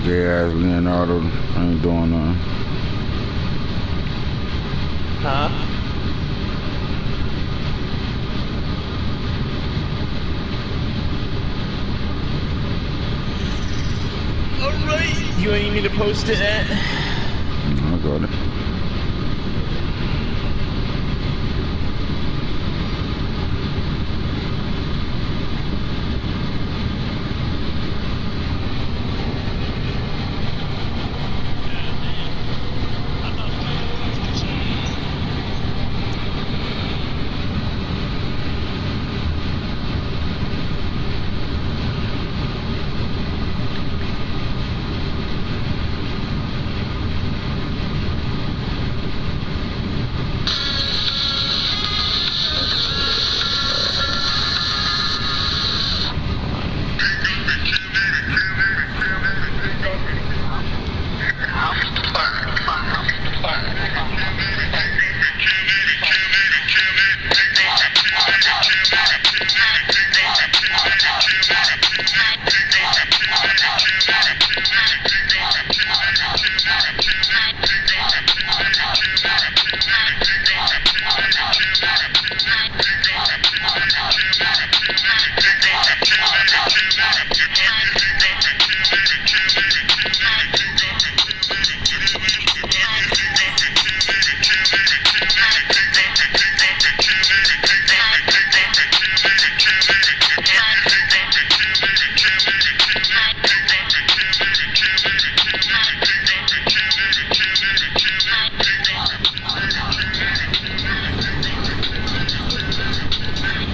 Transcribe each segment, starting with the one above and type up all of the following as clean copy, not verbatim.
Gay ass Leonardo ain't doing nothing. Huh? Alright. You want me to post it at? I got it.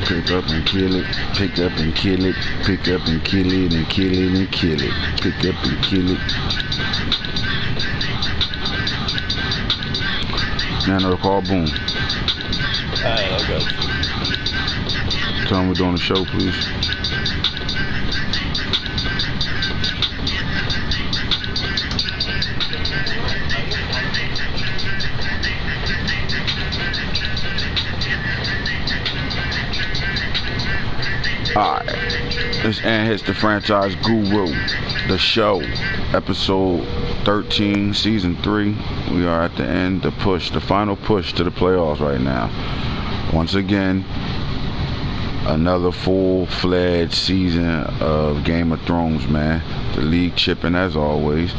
Pick up and kill it, pick up and kill it, pick up and kill it, and kill it and kill it, pick up and kill it. Man, I'll call boom. Alright, I'll go. Tell them we're doing the show, please. Alright, this AntHits the franchise guru, the show, episode 13, season 3. We are at the end, the push, the final push to the playoffs right now. Once again, another full-fledged season of Game of Thrones, man. The league chipping as always.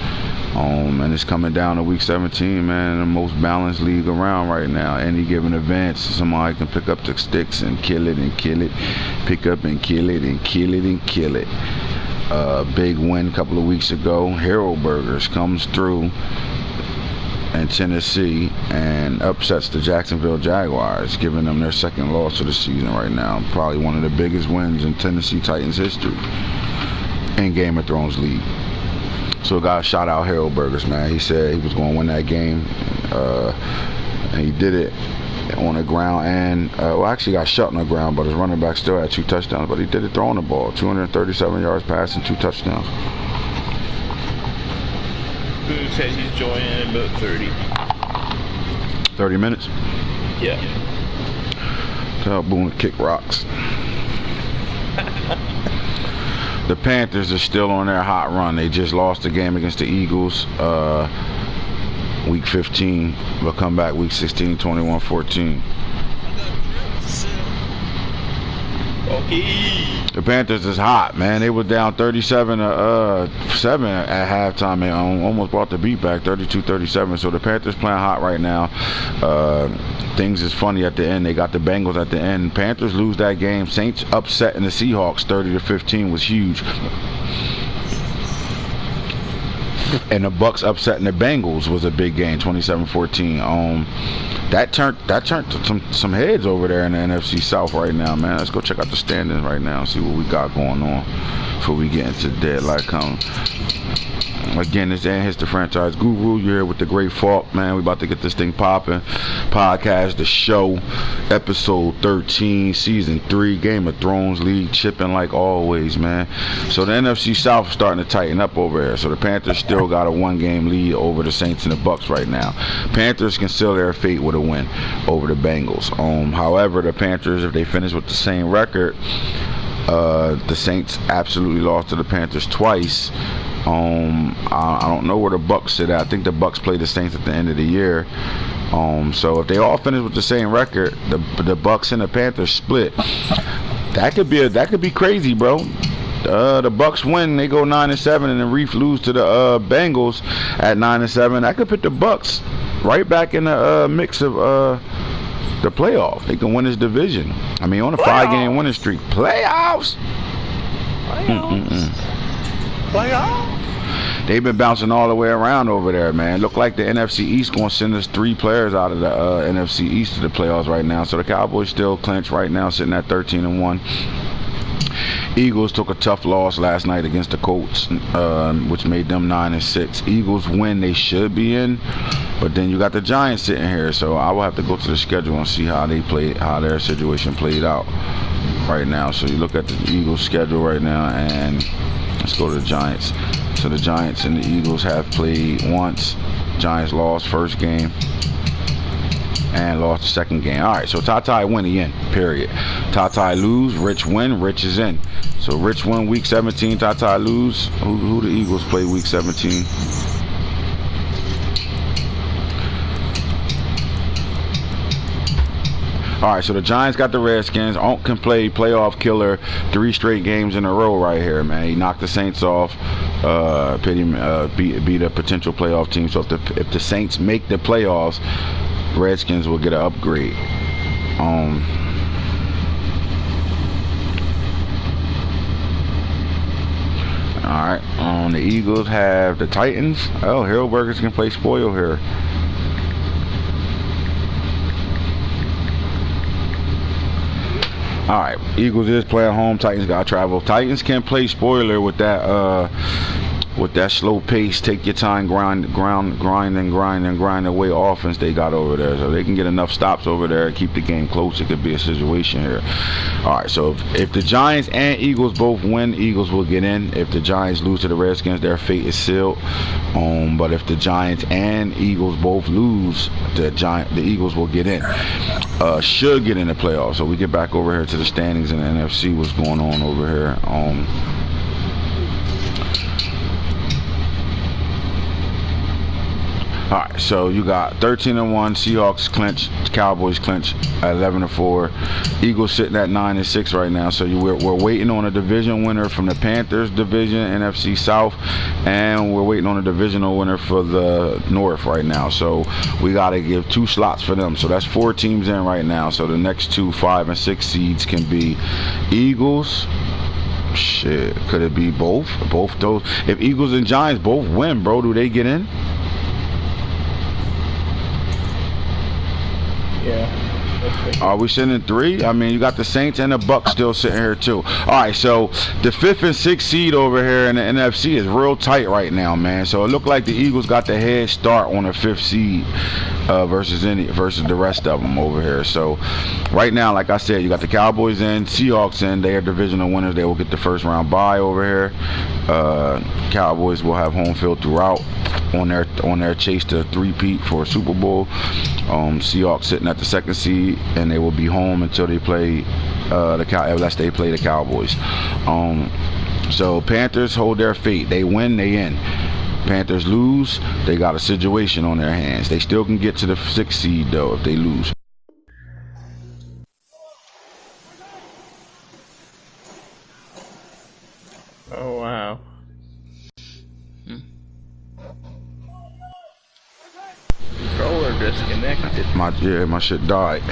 And it's coming down to week 17, man. The most balanced league around right now. Any given advance, somebody can pick up the sticks and kill it and kill it. Pick up and kill it and kill it and kill it. Big win a couple of weeks ago. Hero Burgers comes through in Tennessee and upsets the Jacksonville Jaguars, giving them their second loss of the season right now. Probably one of the biggest wins in Tennessee Titans history in Game of Thrones league. So got shout out Harold Burgers, man. He said he was going to win that game, and he did it on the ground. And well, actually got shut on the ground, but his running back still had 2 touchdowns. But he did it throwing the ball, 237 yards passing, 2 touchdowns. Boo said he's joining in about 30. 30 minutes? Yeah. Tell Boone to kick rocks. The Panthers are still on their hot run. They just lost the game against the Eagles week 15. They'll come back week 16, 21-14. Okay. The Panthers is hot, man. They were down 37-7 at halftime and almost brought the beat back, 32-37. So the Panthers playing hot right now. Things is funny at the end. They got the Bengals at the end. Panthers lose that game. Saints upsetting the Seahawks 30-15 was huge. And the Bucks upsetting the Bengals was a big game, 27-14. That turned some heads over there in the NFC South right now, man. Let's go check out the standings right now and see what we got going on before we get into the deadline coming. Again, this AntHits the franchise guru. You're here with the great Falk, man. We about to get this thing popping. Podcast, the show, episode 13, season 3, Game of Thrones league chipping like always, man. So the NFC South is starting to tighten up over there. So the Panthers still got a 1-game lead over the Saints and the Bucks right now. Panthers can seal their fate with a win over the Bengals. However, the Panthers, if they finish with the same record, the Saints absolutely lost to the Panthers twice. I don't know where the Bucks sit at. I think the Bucks play the Saints at the end of the year. So if they all finish with the same record, the Bucks and the Panthers split. That could be crazy, bro. The Bucks win, they go 9-7, and the Reef lose to the Bengals at 9-7. That could put the Bucks right back in the mix of the playoff. They can win this division. I mean, on a 5-game winning streak. Playoffs. They've been bouncing all the way around over there, man. Look like the NFC East going to send us 3 players out of the NFC East to the playoffs right now. So the Cowboys still clinch right now, sitting at 13-1. Eagles took a tough loss last night against the Colts, which made them 9-6. Eagles win, they should be in, but then you got the Giants sitting here. So I will have to go to the schedule and see how they played, how their situation played out right now. So you look at the Eagles schedule right now, and let's go to the Giants. So the Giants and the Eagles have played once. Giants lost first game and lost the second game. All right, so Tata win again, period. Tata lose, Rich win, Rich is in. So Rich win week 17, Tata lose. Who the Eagles play week 17? All right, so the Giants got the Redskins. Onk can play playoff killer 3 straight games in a row right here, man. He knocked the Saints off, beat a potential playoff team. So if the Saints make the playoffs, Redskins will get an upgrade. All right, the Eagles have the Titans. Oh, Hillburgers can play spoil here. All right, Eagles is playing home. Titans got to travel. Titans can play spoiler with that slow pace, take your time, grind away offense they got over there. So they can get enough stops over there and keep the game close. It could be a situation here. All right, so if the Giants and Eagles both win, Eagles will get in. If the Giants lose to the Redskins, their fate is sealed. But if the Giants and Eagles both lose, the Eagles will get in. Should get in the playoffs. So we get back over here to the standings in the NFC. What's going on over here? All right, so you got 13-1, Seahawks clinch, Cowboys clinch at 11-4, Eagles sitting at 9-6 right now. So we're waiting on a division winner from the Panthers division, NFC South, and we're waiting on a divisional winner for the North right now. So we got to give 2 slots for them. So that's 4 teams in right now. So the next 2 5 and 6 seeds can be Eagles. Shit, could it be both those? If Eagles and Giants both win, bro, do they get in? Yeah. Are we sending 3? I mean, you got the Saints and the Bucks still sitting here too. All right, so the 5th and 6th seed over here in the NFC is real tight right now, man. So it looked like the Eagles got the head start on the 5th seed versus the rest of them over here. So right now, like I said, you got the Cowboys in, Seahawks in. They are divisional winners. They will get the first round bye over here. Cowboys will have home field throughout on their chase to three-peat for a Super Bowl. Seahawks sitting at the 2nd seed, and they will be home until they play unless they play the Cowboys. So Panthers hold their fate. They win, they in. Panthers lose, they got a situation on their hands. They still can get to the 6th seed though if they lose. Oh wow. Controller disconnected. My shit died.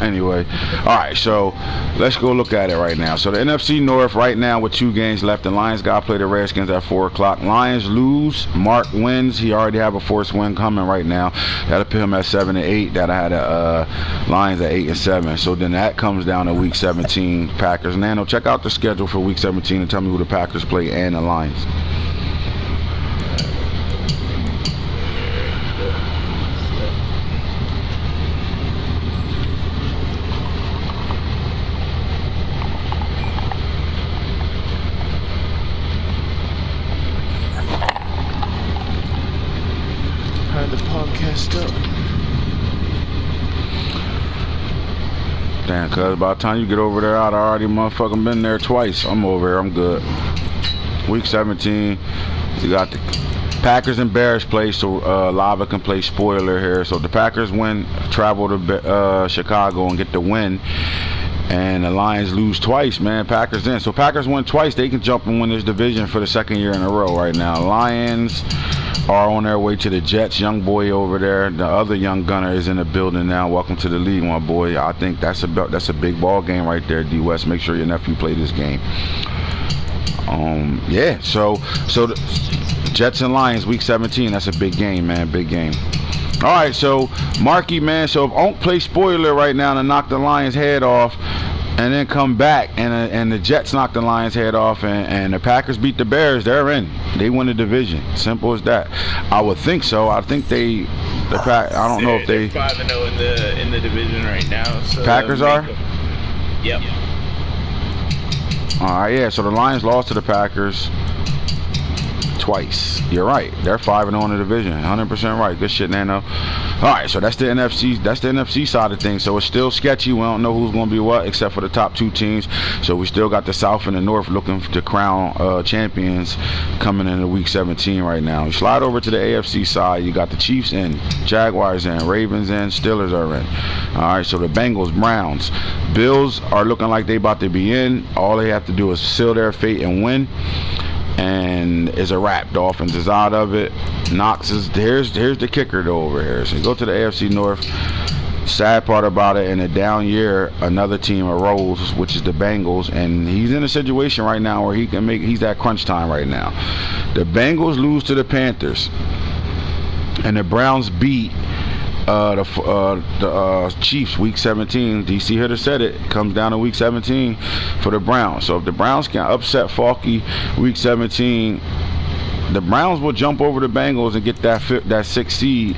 Anyway, all right, so let's go look at it right now. So the NFC North right now with 2 games left. The Lions got to play the Redskins at 4 o'clock. Lions lose. Mark wins. He already have a forced win coming right now. That'll put him at 7-8. That'll have the Lions at 8-7. So then that comes down to week 17. Packers. Nano, check out the schedule for week 17 and tell me who the Packers play and the Lions. The podcast up. Damn, cuz by the time you get over there, I'd already motherfucking been there twice. I'm over here, I'm good. Week 17. You got the Packers and Bears play, so Lava can play spoiler here. So the Packers win, travel to Chicago and get the win. And the Lions lose twice, man. Packers in. So Packers win twice. They can jump and win this division for the second year in a row right now. Lions are on their way to the Jets. Young boy over there, the other young gunner, is in the building now. Welcome to the league, my boy. I think that's a big ball game right there, D West. Make sure your nephew play this game. Yeah. So the Jets and Lions, week 17. That's a big game, man. Big game. All right, so Marky, man. So if Onk plays spoiler right now to knock the Lions' head off, and then come back and the Jets knock the Lions' head off, and the Packers beat the Bears, they're in. They win the division. Simple as that. I would think so. I think I don't know if they're 5-0 in the division right now. So Packers are. Yep. All right, yeah. So the Lions lost to the Packers twice. You're right. They're 5-0 in the division. 100% right. Good shit, Nano. All right, so that's the NFC. That's the NFC side of things. So it's still sketchy. We don't know who's going to be what, except for the top two teams. So we still got the South and the North looking to crown champions coming into week 17 right now. You slide over to the AFC side. You got the Chiefs in, Jaguars in, Ravens in, Steelers are in. All right, so the Bengals, Browns, Bills are looking like they about to be in. All they have to do is seal their fate and win. And it's a wrap. Dolphins is out of it. Knox is here's the kicker though over here. So you go to the AFC North. Sad part about it, in a down year, another team arose, which is the Bengals, and he's in a situation right now where he's at crunch time right now. The Bengals lose to the Panthers, and the Browns beat the Chiefs week 17. DC Hitter said it comes down to week 17 for the Browns. So if the Browns can upset Falky week 17, the Browns will jump over the Bengals and get that 6th seed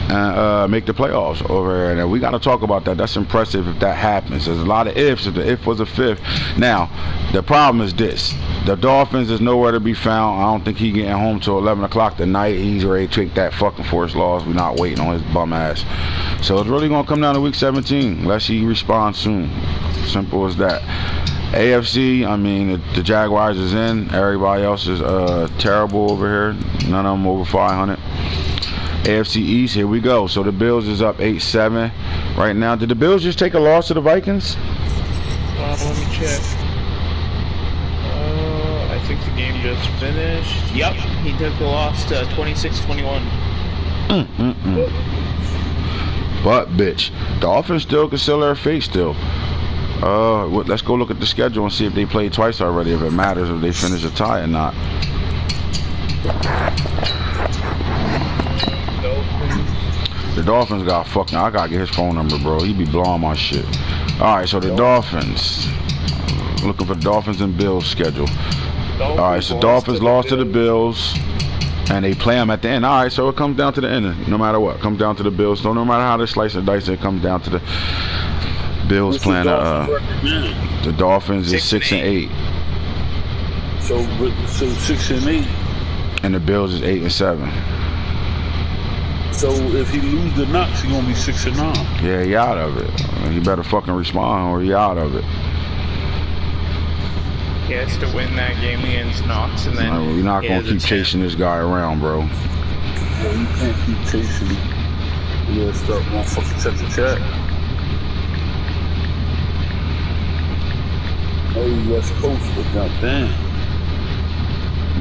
and make the playoffs over there. And we got to talk about that. That's impressive if that happens. There's a lot of ifs. If the if was a fifth. Now the problem is this: the Dolphins is nowhere to be found. I don't think he getting home till 11 o'clock tonight. He's ready to take that fucking forced loss. We're not waiting on his bum ass. So it's really gonna come down to week 17 unless he responds soon. Simple as that. AFC, I mean, the Jaguars is in. Everybody else is terrible over here. None of them over 500. AFC East, here we go. So the Bills is up 8-7 right now. Did the Bills just take a loss to the Vikings? Let me check. I think the game just finished. Yep, he took the loss to 26-21. But, bitch, the offense still can seal their fate still. Let's go look at the schedule and see if they played twice already, if it matters if they finish a tie or not. The Dolphins got fucking. I gotta get his phone number, bro. He be blowing my shit. All right, so the Dolphins. Looking for the Dolphins and Bills schedule. All right, so Dolphins lost to the Bills, and they play them at the end. All right, so it comes down to the end, no matter what. It comes down to the Bills. So no matter how they slice and dice, it comes down to the Bills playing. The Dolphins is 6-8. So 6-8. And the Bills is 8-7. So if he lose the Knox, he gonna be 6-9. Yeah, he out of it. He better fucking respond or he out of it. He has to win that game against Knox, and then we're not gonna keep chasing this guy around, bro. Yeah, you can't keep chasing him. You gotta start motherfucking check the chat. Oh, West Coast, but goddamn.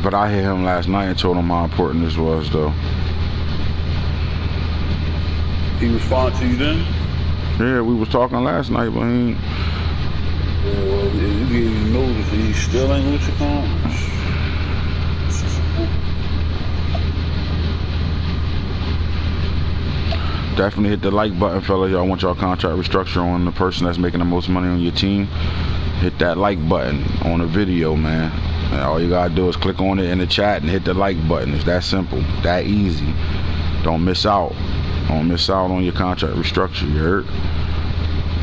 But I hit him last night and told him how important this was, though. He responded to you then? Yeah, we was talking last night, but he ain't. Yeah, well, you didn't even notice that he still ain't with your comments. Definitely hit the like button, fellas. Y'all want y'all contract restructure on the person that's making the most money on your team. Hit that like button on the video, man. And all you gotta do is click on it in the chat and hit the like button. It's that simple, that easy. Don't miss out. Don't miss out on your contract restructure, you heard?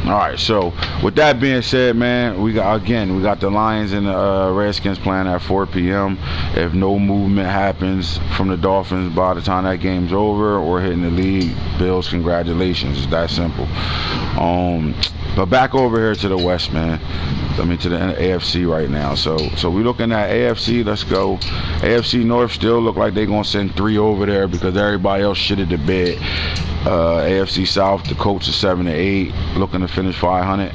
Alright, so with that being said, man, we got the Lions and the Redskins playing at 4 p.m. If no movement happens from the Dolphins by the time that game's over or hitting the league, Bills, congratulations. It's that simple. But back over here to the West, man. I mean, to the AFC right now. So we looking at AFC. Let's go. AFC North still look like they're gonna send 3 over there because everybody else shitted the bed. AFC South, the Colts are 7-8, looking to finish 500.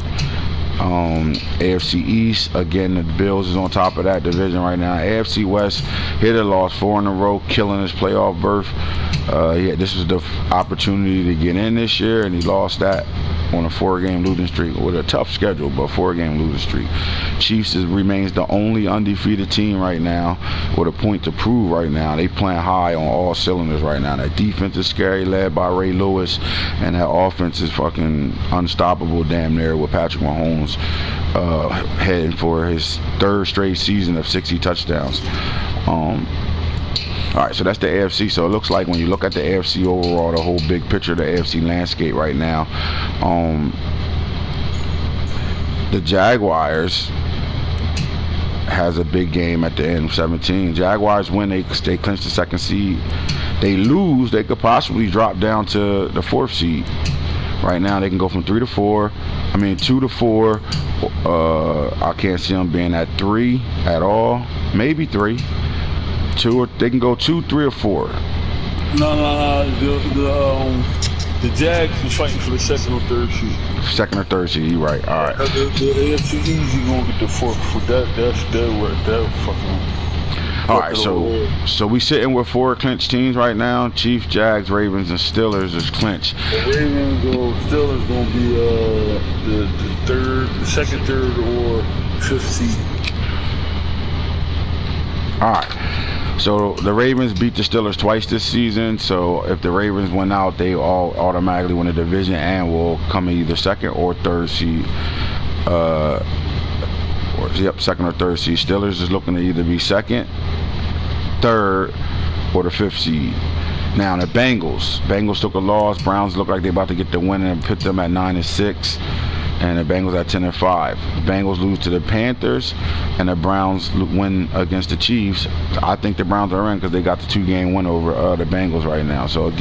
AFC East, again, the Bills is on top of that division right now. AFC West, hit a loss 4 in a row, killing his playoff berth. Yeah, this was the opportunity to get in this year, and he lost that on a 4-game losing streak with a tough schedule, but 4-game losing streak. Chiefs remains the only undefeated team right now with a point to prove right now. They playing high on all cylinders right now. That defense is scary, led by Ray Lewis, and that offense is fucking unstoppable damn near with Patrick Mahomes heading for his 3rd straight season of 60 touchdowns. All right, so that's the AFC. So it looks like when you look at the AFC overall, the whole big picture of the AFC landscape right now, the Jaguars has a big game at the end of 17. Jaguars win, they clinch the 2nd seed. They lose, they could possibly drop down to the 4th seed. Right now, they can go from 2 to 4. I can't see them being at 3 at all. Maybe 3. 2, or they can go 2, 3, or 4. No. The Jags are fighting for the 2nd or 3rd seed. 2nd or 3rd seed, you're right. All right. The AFC easy gonna get the 4th. That's fucking. All right, so we sitting with 4 clinched teams right now. Chiefs, Jags, Ravens, and Steelers is clinched. The Ravens or Steelers gonna be the 2nd, 3rd, or 5th seed. All right. So the Ravens beat the Steelers twice this season. So if the Ravens win out, they all automatically win the division and will come in either 2nd or 3rd seed. 2nd or 3rd seed. Steelers is looking to either be 2nd, 3rd, or the 5th seed. Now the Bengals took a loss. Browns look like they're about to get the win and put them at 9-6. And the Bengals at 10-5. The Bengals lose to the Panthers, and the Browns win against the Chiefs. I think the Browns are in because they got the 2-game win over the Bengals right now. So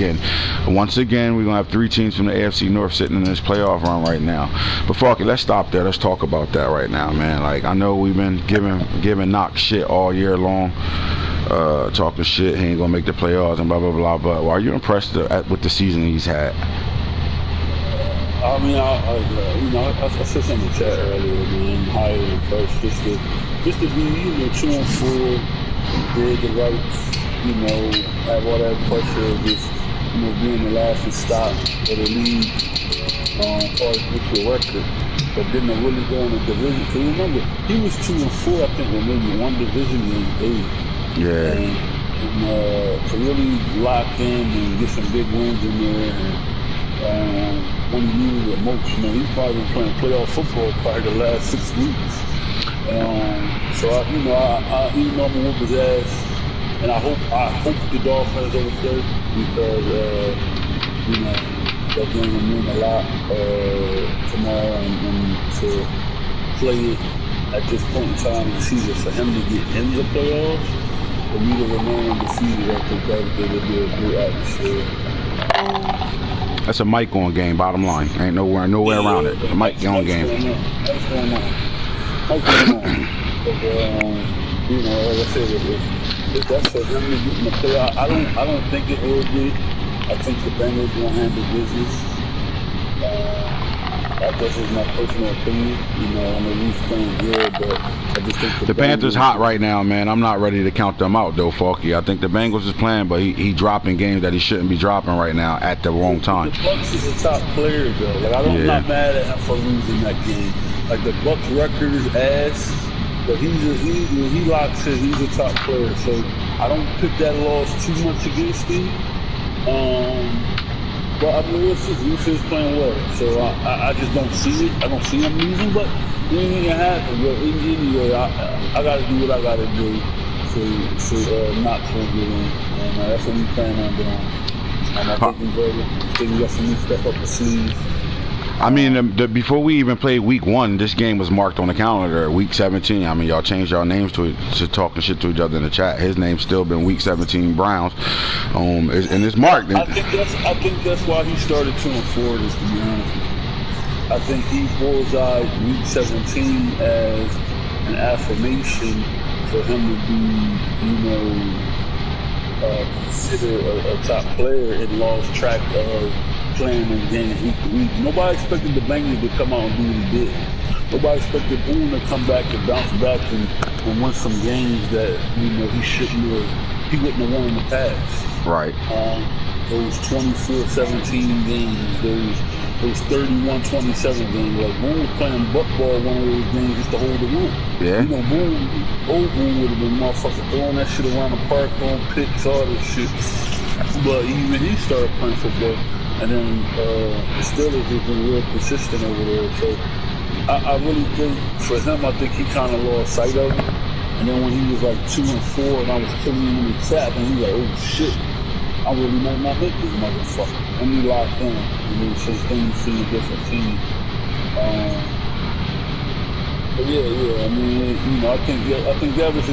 once again, we're gonna have 3 teams from the AFC North sitting in this playoff run right now. But fuck it, let's stop there. Let's talk about that right now, man. Like, I know we've been giving Knox shit all year long. Talking shit, he ain't gonna make the playoffs and blah blah blah. But are you impressed with the season he's had? I mean, I said something in the chat earlier, man. Highly impressed, just to be, 2-4, did the right, have all that pressure of just, being the last to stop of the league, as far as with your record. But then to really go in the division. So remember, he was 2-4, I think, with maybe 1 division game. Yeah. And to really lock in and get some big wins in there. When he needed it most, he's probably been playing playoff football probably the last 6 weeks. So even though I'm gonna whoop his ass, and I hope the Dolphins overstay because that game will mean a lot tomorrow, and to play it at this point in time in the season for him to get in the playoffs, for me to remain undefeated, I think that would be a good atmosphere. That's a mic on game, bottom line. Ain't nowhere around it. A mic on game. That's going on. But, like I said, if that's for him to get in the playoff, I don't think it will be. I think the Bengals will handle business. That is my personal opinion. I know he's playing good, but I just think the Panthers hot right now, man. I'm not ready to count them out, though, Falky. I think the Bengals is playing, but he dropping games that he shouldn't be dropping right now at the wrong time. The Bucs is a top player, though. Like, I'm not mad at him for losing that game. Like, the Bucs record is ass, but he locks in. He's a top player, so I don't pick that loss too much against him. But I mean, we'll see. He's playing well, so I just don't see it. I don't see him losing, but anything can happen. But anyway, I got to do what I got to do to not to get in, and that's what we plan on doing. And I think we got some new stuff up the sleeve. I mean, before we even played week 1, this game was marked on the calendar, week 17. I mean, y'all changed y'all names to talking shit to each other in the chat. His name's still been week 17 Browns. And it's marked. I think that's why he started 2-4, just to be honest with you. I I think he bullseyed Week 17 as an affirmation for him to be, you know, considered a top player and lost track of playing in games week to week. Nobody expected the Bengals to come out and do what he did. Nobody expected Boone to come back and bounce back and win some games that, you know, he wouldn't have won in the past. Right. Those 24-17 games, those 31-27 games. Like, Boone was playing buckball one of those games just to hold the room. Yeah. You know, old Boone would have been motherfucking throwing that shit around the park, throwing picks, all this shit. But even he started playing football. And then the Steelers have been real consistent over there. So I really think for him, I think he kind of lost sight of it. And then when he was like 2-4 and I was killing him in the tap, and he was like, oh shit, I really might not make this motherfucker. And he locked in. You know, so things seem a different team. But yeah, I mean, you know, I think that was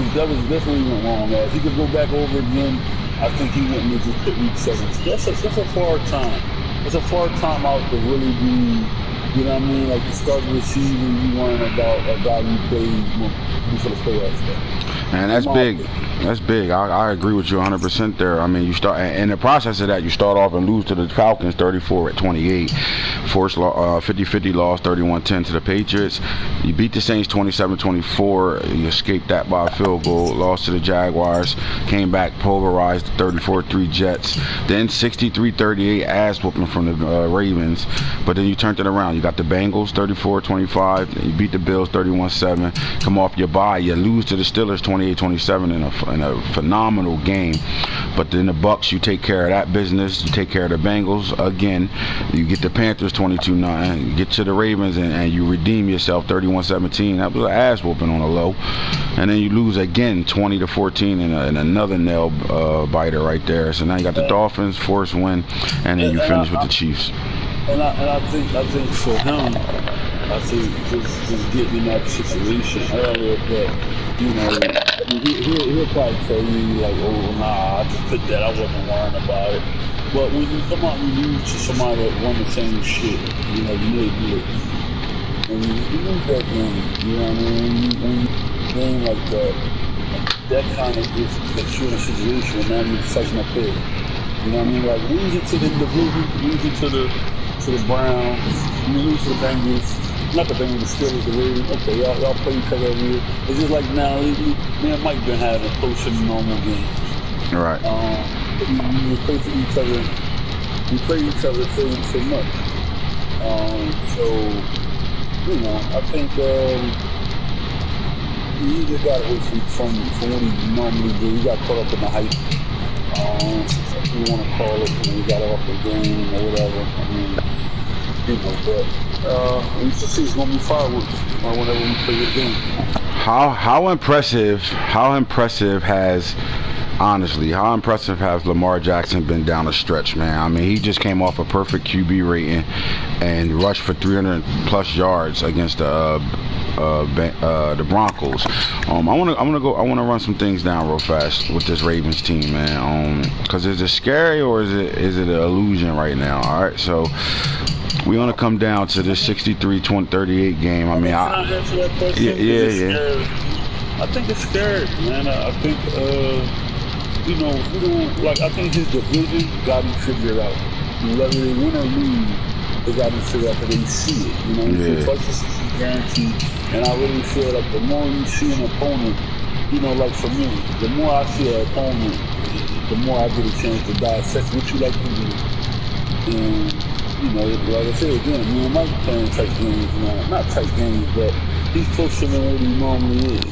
definitely went wrong. If he could go back over again, I think he wouldn't have just put Week 17. That's a far time. It's a far time out to really be, you know what I mean? Like the start of the season, you worrying about a guy you played for the playoffs. And that's big. That's big. I agree with you 100% there. I mean, you start in the process of that, you start off and lose to the Falcons 34-28. Forced 50-50 loss 31-10 to the Patriots. You beat the Saints 27-24. You escaped that by a field goal. Lost to the Jaguars. Came back pulverized 34-3 Jets. Then 63-38 ass whooping from the Ravens. But then you turned it around. You got the Bengals 34-25. You beat the Bills 31-7. Come off your bye. You lose to the Steelers 28-27 in a phenomenal game. But then the Bucks, you take care of that business. You take care of the Bengals again. You get the Panthers 22-9. You get to the Ravens and you redeem yourself 31-17. That was an ass whooping on a low. And then you lose again 20-14 in another nail biter right there. So now you got the Dolphins, forced win, and then you finish with the Chiefs. And I think for him, I think just getting in that situation earlier, but you know, he'll probably tell you like, oh nah, I just put that, I wasn't worrying about it. But when you come out and you lose to somebody that won the same shit, you know, you may do it. When you lose that game, you know what I mean? When you game like that kind of just puts you in a situation where now you're fighting up here. You know what I mean? Like losing to the division, losing to the Browns, you lose to the Bengals. Not the Bengals, the Steelers, the Ravens. Okay, y'all play each other every year. It's just like now, me and Mike been having close to normal games. Right. We play for each other. We play each other so much. So you know, I think he just got away from what he normally do. He got caught up in the hype. If you want to call it, you know, he got off the game or whatever. I mean, you know, but we should see it's gonna be fireworks whenever we play this game. How impressive has Lamar Jackson been down the stretch, man? I mean, he just came off a perfect QB rating and rushed for 300 plus yards against the Broncos. I want to run some things down real fast with this Ravens team, man. Because is it scary or is it an illusion right now? All right, so we want to come down to this 63-38 game. I mean, Can I answer that question? yeah. I think it's scary, man. I think you know, I think his division got him figured out. Whether they win or lose, they got him figured out because they see it. You know, first is guaranteed. And I really feel like the more you see an opponent, you know, like for me, the more I see an opponent, the more I get a chance to dissect what you like to do. And, you know, like I said again, me and Mike playing tight games now. Not tight games, but he's closer than what he normally is.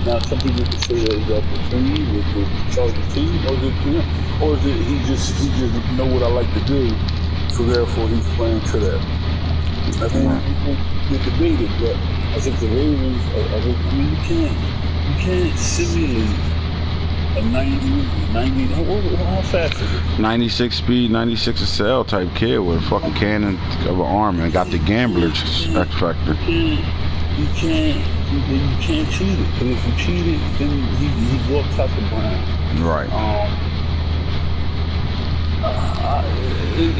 Now, some people can say that he's up the team, with the Chargers team, or is it he just know what I like to do, so therefore he's playing to that. I mean, people get debated, but I think the Ravens, I mean, you can't simulate a 90, how fast is it? 96 speed, 96 SL type kid with a fucking cannon of an arm and got the gambler's X factor. You can't cheat it, because if you cheat it, then he walks out the ground. Right.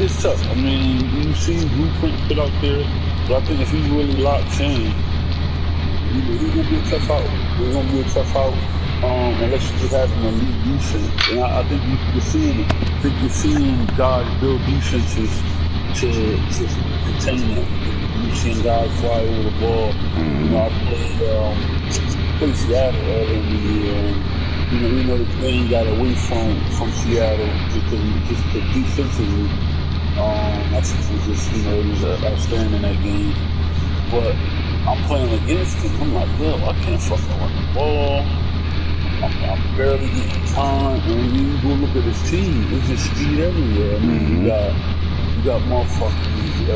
It's tough. I mean, you see Blueprint put out there. But I think if he's really locked in, he's gonna be a tough out. He's gonna be a tough out. Unless you just have an elite defense. And I think you're seeing it. I think you're seeing guys build defenses to contain them. You're seeing guys fly over the ball. You know, I played Seattle earlier in the year, and you know the game got away from Seattle just defensively. I think it was just, it was outstanding that game. But I'm playing against him. I'm like, yo, I can't fucking run the ball. I'm barely getting time. And when you go look at his team, it's just speed everywhere. I mean, you got motherfuckers,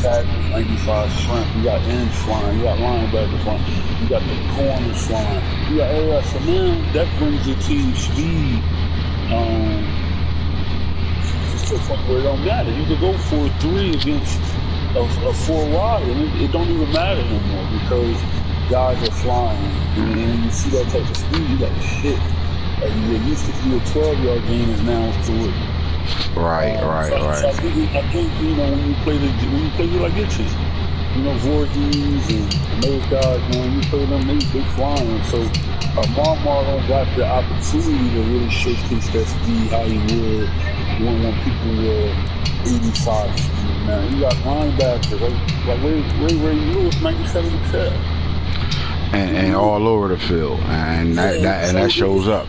tackles, 95 strength. You got ends flying. You got linebackers flying. You got the corners flying. You got everybody. So now that brings your team speed. Just to a point where it don't matter. You could go for a 3 against a 4 wide, and it don't even matter no more because guys are flying. And when you see that type of speed, you like shit. Like, it used to be a 12-yard game, is now it's 3. Right. So I think when you play like itches, Voorhees and those guys, when you play them, they flying. So Marmar don't got the opportunity to really showcase that speed how he would when people were 85 speed. Now you got linebackers like Ray Lewis, 97 percent, and all over the field, and that shows up.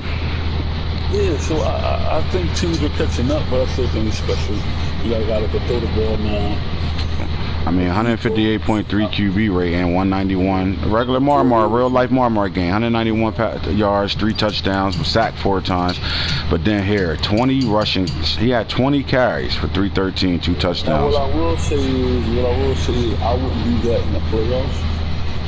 Yeah, so I think teams are catching up, but I still think it's special. You gotta throw the ball now. I mean, 158.3 QB rate and 191 regular Marmar, real life Marmar game. 191 yards, 3 touchdowns, was sacked 4 times. But then here, 20 rushing. He had 20 carries for 313, 2 touchdowns. Now, what I will say is, I wouldn't do that in the playoffs.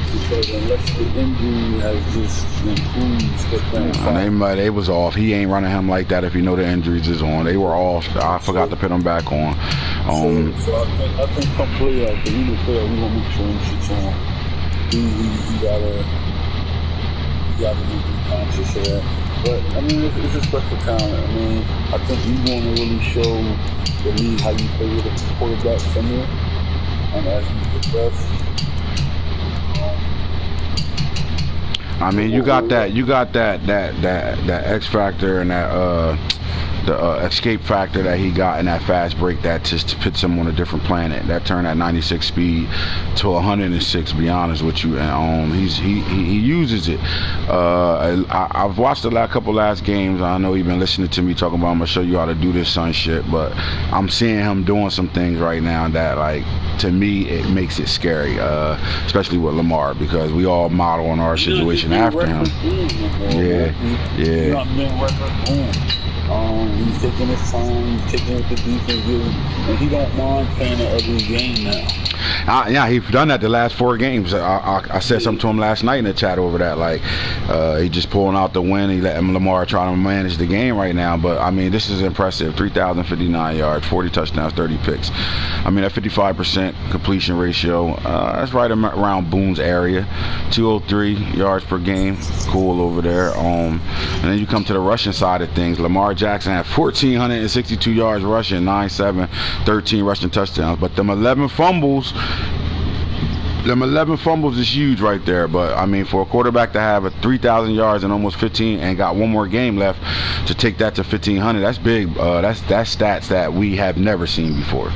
Because unless the injury has just improved, they was off. He ain't running him like that if you know the injuries is on. They were off. I forgot to put them back on. So I think come playoff, the unit playoff, we gonna make sure he shit's on. He gotta be conscious of that. But I mean, it's a special talent. I mean, I think you want to really show the league how you play with a quarterback somewhere, and as you progress. I mean, you got that X factor and that the escape factor that he got in that fast break that just puts him on a different planet. That turned that 96 speed to 106. Be honest with you, and he uses it. I've watched the last games. I know you've been listening to me talking about I'm gonna show you how to do this son shit, but I'm seeing him doing some things right now that, like, to me, it makes it scary, especially with Lamar, because we all model on our situation after him. Yeah. He's taking his time, he's taking what the defense gives him, and he don't mind playing an ugly game now. Yeah, he's done that the last 4 games. I said something to him last night in the chat over that. Like, he just pulling out the win. He letting Lamar try to manage the game right now. But, I mean, this is impressive. 3,059 yards, 40 touchdowns, 30 picks. I mean, that 55% completion ratio, that's right around Boone's area. 203 yards per game. Cool over there. And then you come to the rushing side of things. Lamar Jackson had 1,462 yards rushing, 9-7, 13 rushing touchdowns. But them 11 fumbles is huge right there. But, I mean, for a quarterback to have 3,000 yards and almost 15 and got one more game left to take that to 1,500, that's big. That's stats that we have never seen before.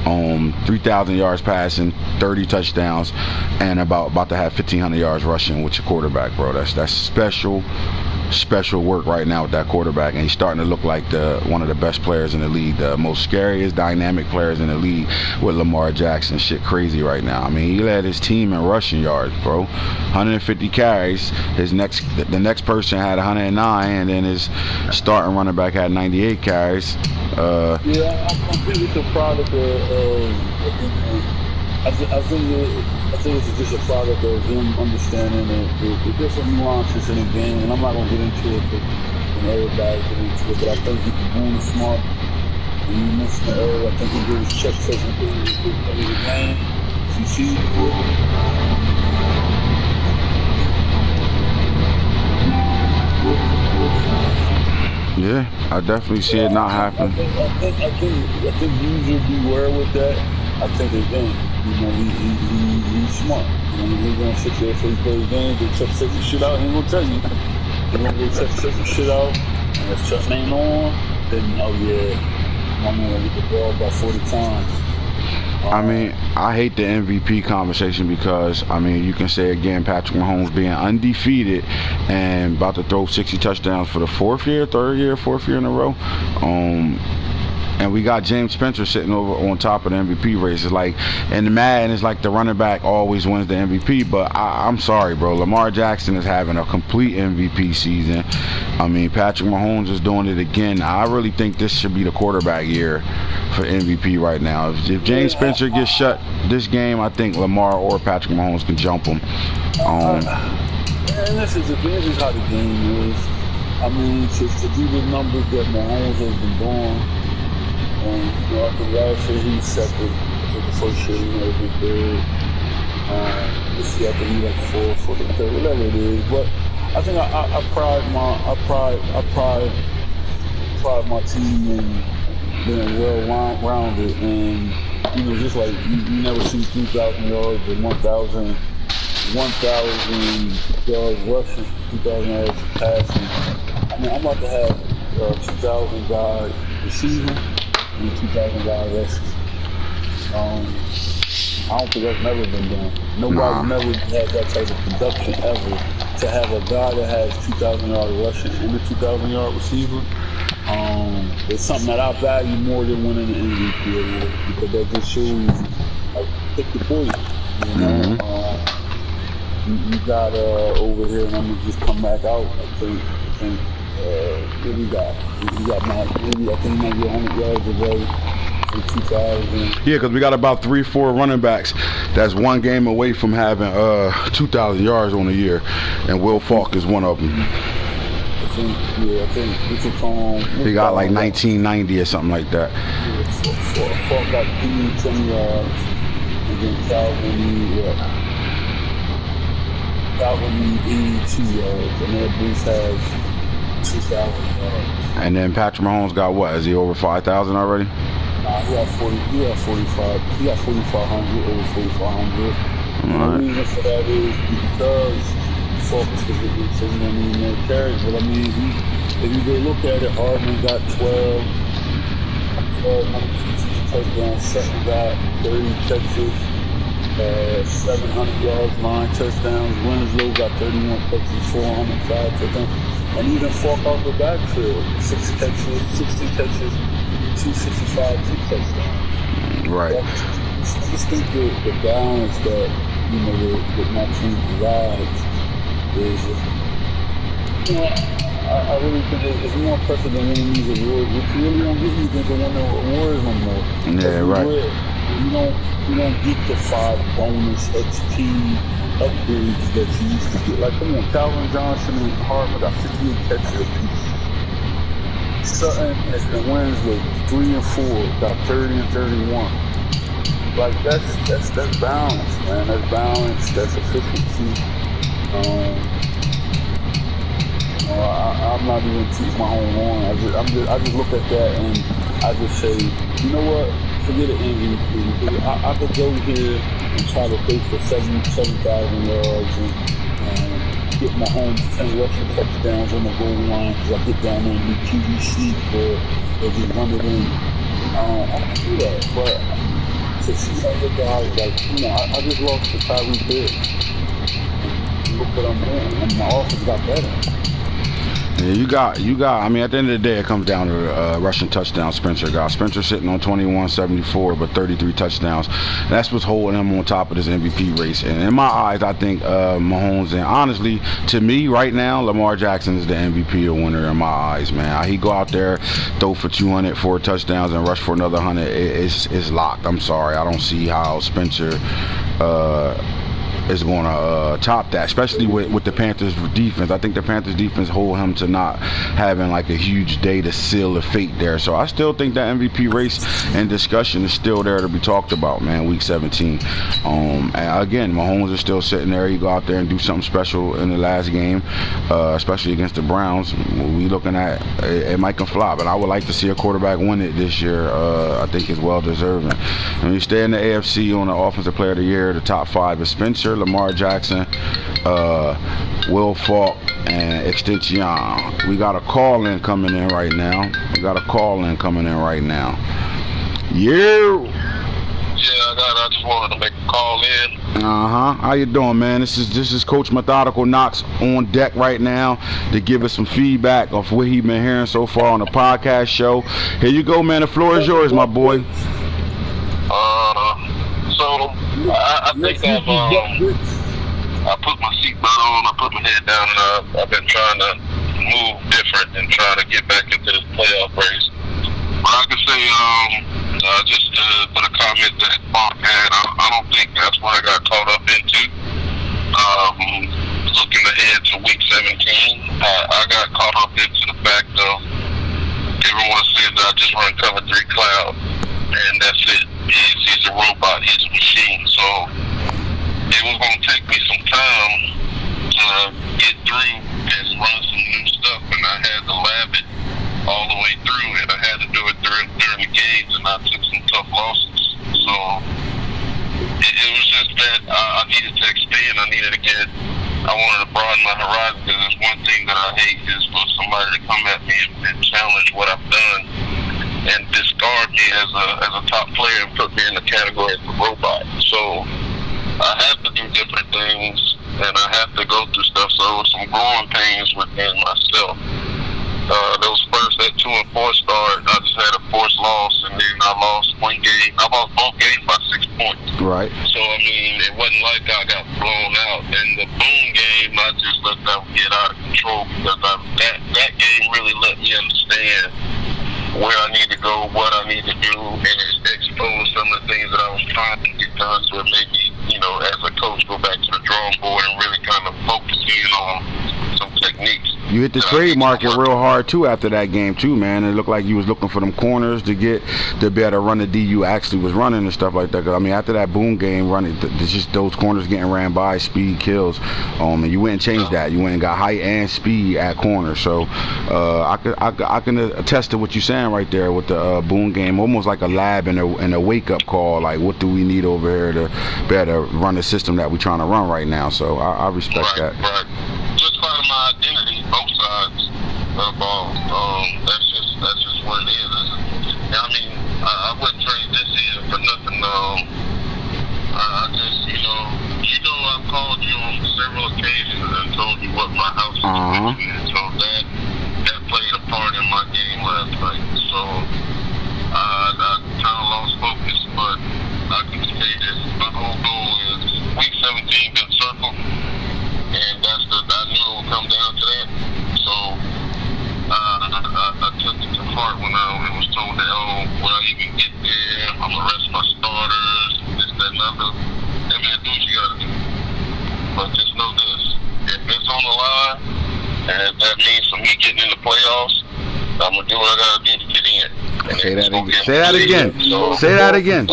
3,000 yards passing, 30 touchdowns, and about to have 1,500 yards rushing with your quarterback, bro. That's special work right now with that quarterback, and he's starting to look like one of the best players in the league, the most scariest dynamic players in the league with Lamar Jackson. Shit crazy right now. I mean, he led his team in rushing yards, bro. 150 carries. The next person had 109, and then his starting running back had 98 carries. I think it's a product I think it's just a product of him understanding the different nuances in the game, and I'm not gonna get into it, but everybody get into it. But I think he's really smart. And you mentioned it earlier. I think he did his check every game. You see. Yeah, I definitely see it not happen. I think user beware with that. I think again, you know, he's smart. You know, he's gonna sit there for he plays games and check certain shit out. He ain't gonna tell you. He's gonna go check certain shit out, and if something ain't on, then oh yeah, I'm gonna get the ball about 40 times. I mean, I hate the MVP conversation because, I mean, you can say again, Patrick Mahomes being undefeated and about to throw 60 touchdowns for the fourth year in a row. And we got James Spencer sitting over on top of the MVP race. It's like, in the Madden, it's like the running back always wins the MVP. But I'm sorry, bro. Lamar Jackson is having a complete MVP season. I mean, Patrick Mahomes is doing it again. I really think this should be the quarterback year for MVP right now. If James Spencer gets shut this game, I think Lamar or Patrick Mahomes can jump him. And this is how the game is. I mean, to do the numbers that Mahomes has been doing. And you know, I think last year he was second. I think the first year he might have been third. This year I think he like fourth for the third, whatever it is. But I think I pride my team in being well-rounded, and you know, just like you never see 3,000 yards or 1,000 yards rushing, 2,000 yards passing. I mean, I'm about to have 2,000 guys receiving. 2,000 guys rushing. I don't think that's never been done. Nobody's never had that type of production ever. To have a guy that has 2,000 yards rushing and a 2,000 yard receiver, it's something that I value more than winning the MVP award, because that just shows, like, pick the point. You know, you got over here, and I'm gonna just come back out. I think what we got? We got maybe I think he might get 100 yards away from 2,000. Yeah, because we got about 3-4 running backs that's one game away from having 2,000 yards on the year, and Will Falk is one of them. I think we could call him. He got like 1990 or something like that. Yeah, Falk got 20 yards, and then Calvin need 82 yards, and then Bruce has 2,000 yards. And then Patrick Mahomes got what? Is he over 5,000 already? Nah, he got 45. He got 4,500, over 4,500. Right. The reason for that is because focus is a good thing. I mean, no carries, but I mean, if you go look at it, Hardman got 12 touchdowns. Sutton got 30 catches, 700 yards, 9 touchdowns. Winslow got 31 catches, 405 touchdowns. And even Falk out the backfield, 16 catches, 265, 2 touchdowns. Right. I just think the balance that, you know, that my team provides is, you know, I really think it's more impressive than winning these awards, which really don't get anything to win the awards no more. Yeah, right. You don't get the 5 bonus XP upgrades that you used to get. Like, come on, Calvin Johnson and Hardman got 58 catches apiece. Sutton and Winslow, 3 and 4, got 30 and 31. Like, that's balance, man. That's balance. That's efficiency. I'm not even teach my own horn. I just look at that and I just say, you know what? Forget an MVP. I could go here and try to play for 7,000 yards and get my own 10 rushing touchdowns on the goal line because I get down there and do QB sneak or just run it in. I can do that, but to see other guys, like, you know, I just lost to Tyreek Hill. Look what I'm doing, and my offense got better. Yeah, you got. I mean, at the end of the day, it comes down to rushing touchdown. Spencer got. Spencer sitting on 2174, but 33 touchdowns. That's what's holding him on top of this MVP race. And in my eyes, I think Mahomes, and honestly, to me right now, Lamar Jackson is the MVP or winner in my eyes, man. He go out there, throw for 200, 4 touchdowns, and rush for another 100. It's locked. I'm sorry, I don't see how Spencer is going to top that, especially with the Panthers defense. I think the Panthers defense hold him to not having like a huge day to seal the fate there. So I still think that MVP race and discussion is still there to be talked about, man. Week 17. And again, Mahomes is still sitting there. He go out there and do something special in the last game, especially against the Browns. We looking at it might can flop, but I would like to see a quarterback win it this year. I think it's well deserving. When you stay in the AFC on the Offensive Player of the Year, the top 5 is Spencer, Lamar Jackson, Will Falk, and Extension. We got a call in coming in right now. Yeah. I just wanted to make a call in. How you doing, man? This is Coach Methodical Knox on deck right now to give us some feedback of what he's been hearing so far on the podcast show. Here you go, man. The floor is yours, my boy. I think I put my seatbelt on, I put my head down, and I've been trying to move different and trying to get back into this playoff race. But I can say, just for the comment that Mark had, I don't think that's what I got caught up into. Looking ahead to week 17, I got caught up into the fact of everyone said that I just run cover 3 cloud, and that's it. He's a robot, he's a machine. So it was going to take me some time to get through and run some new stuff, and I had to lab it all the way through, and I had to do it during the games, and I took some tough losses. So it was just that I needed to expand. I wanted to broaden my horizon, because there's one thing that I hate is for somebody to come at me and challenge what I've done and discard me as a top player and put me in the category of a robot. So I have to do different things, and I have to go through stuff. So it was some growing pains within myself. Those first at 2 and 4 start, I just had a forced loss, and then I lost one game. I lost both games by 6 points. Right. So I mean, it wasn't like I got blown out. And the boom game, I just let that get out of control, because that game really let me understand where I need to go, what I need to do, and it exposed some of the things that I was trying to get done. So it made me, as a coach, go back to the drawing board and really kind of focus in on some techniques. You hit the trade market real hard too after that game too, man. It looked like you was looking for them corners to be able to run the D you actually was running and stuff like that. Cause, I mean, after that boom game, running just those corners getting ran by, speed kills. And you went and changed that. You went and got height and speed at corner. So I can attest to what you're saying right there with the boom game, almost like a lab and a wake up call. Like, what do we need over here to better run the system that we're trying to run right now? So I respect that. Right. Just finding my identity, both sides of the ball. That's just what it is. I mean, I wouldn't trade this year for nothing. I just, I've called you on several occasions and told you what my house is in. So that played a part in my game last night. So I kind of lost focus, but I can say this. My whole goal is week 17 been circled, and I knew it would come down to that. So I took it to heart when it was told that, when I even get there, I'm going to rest my starters, this, that, and other. I mean, do what you got to do. But just know this. If it's on the line, and if that means for me getting in the playoffs, I'm going to do what I got to do to get in. Say that again. Say that again.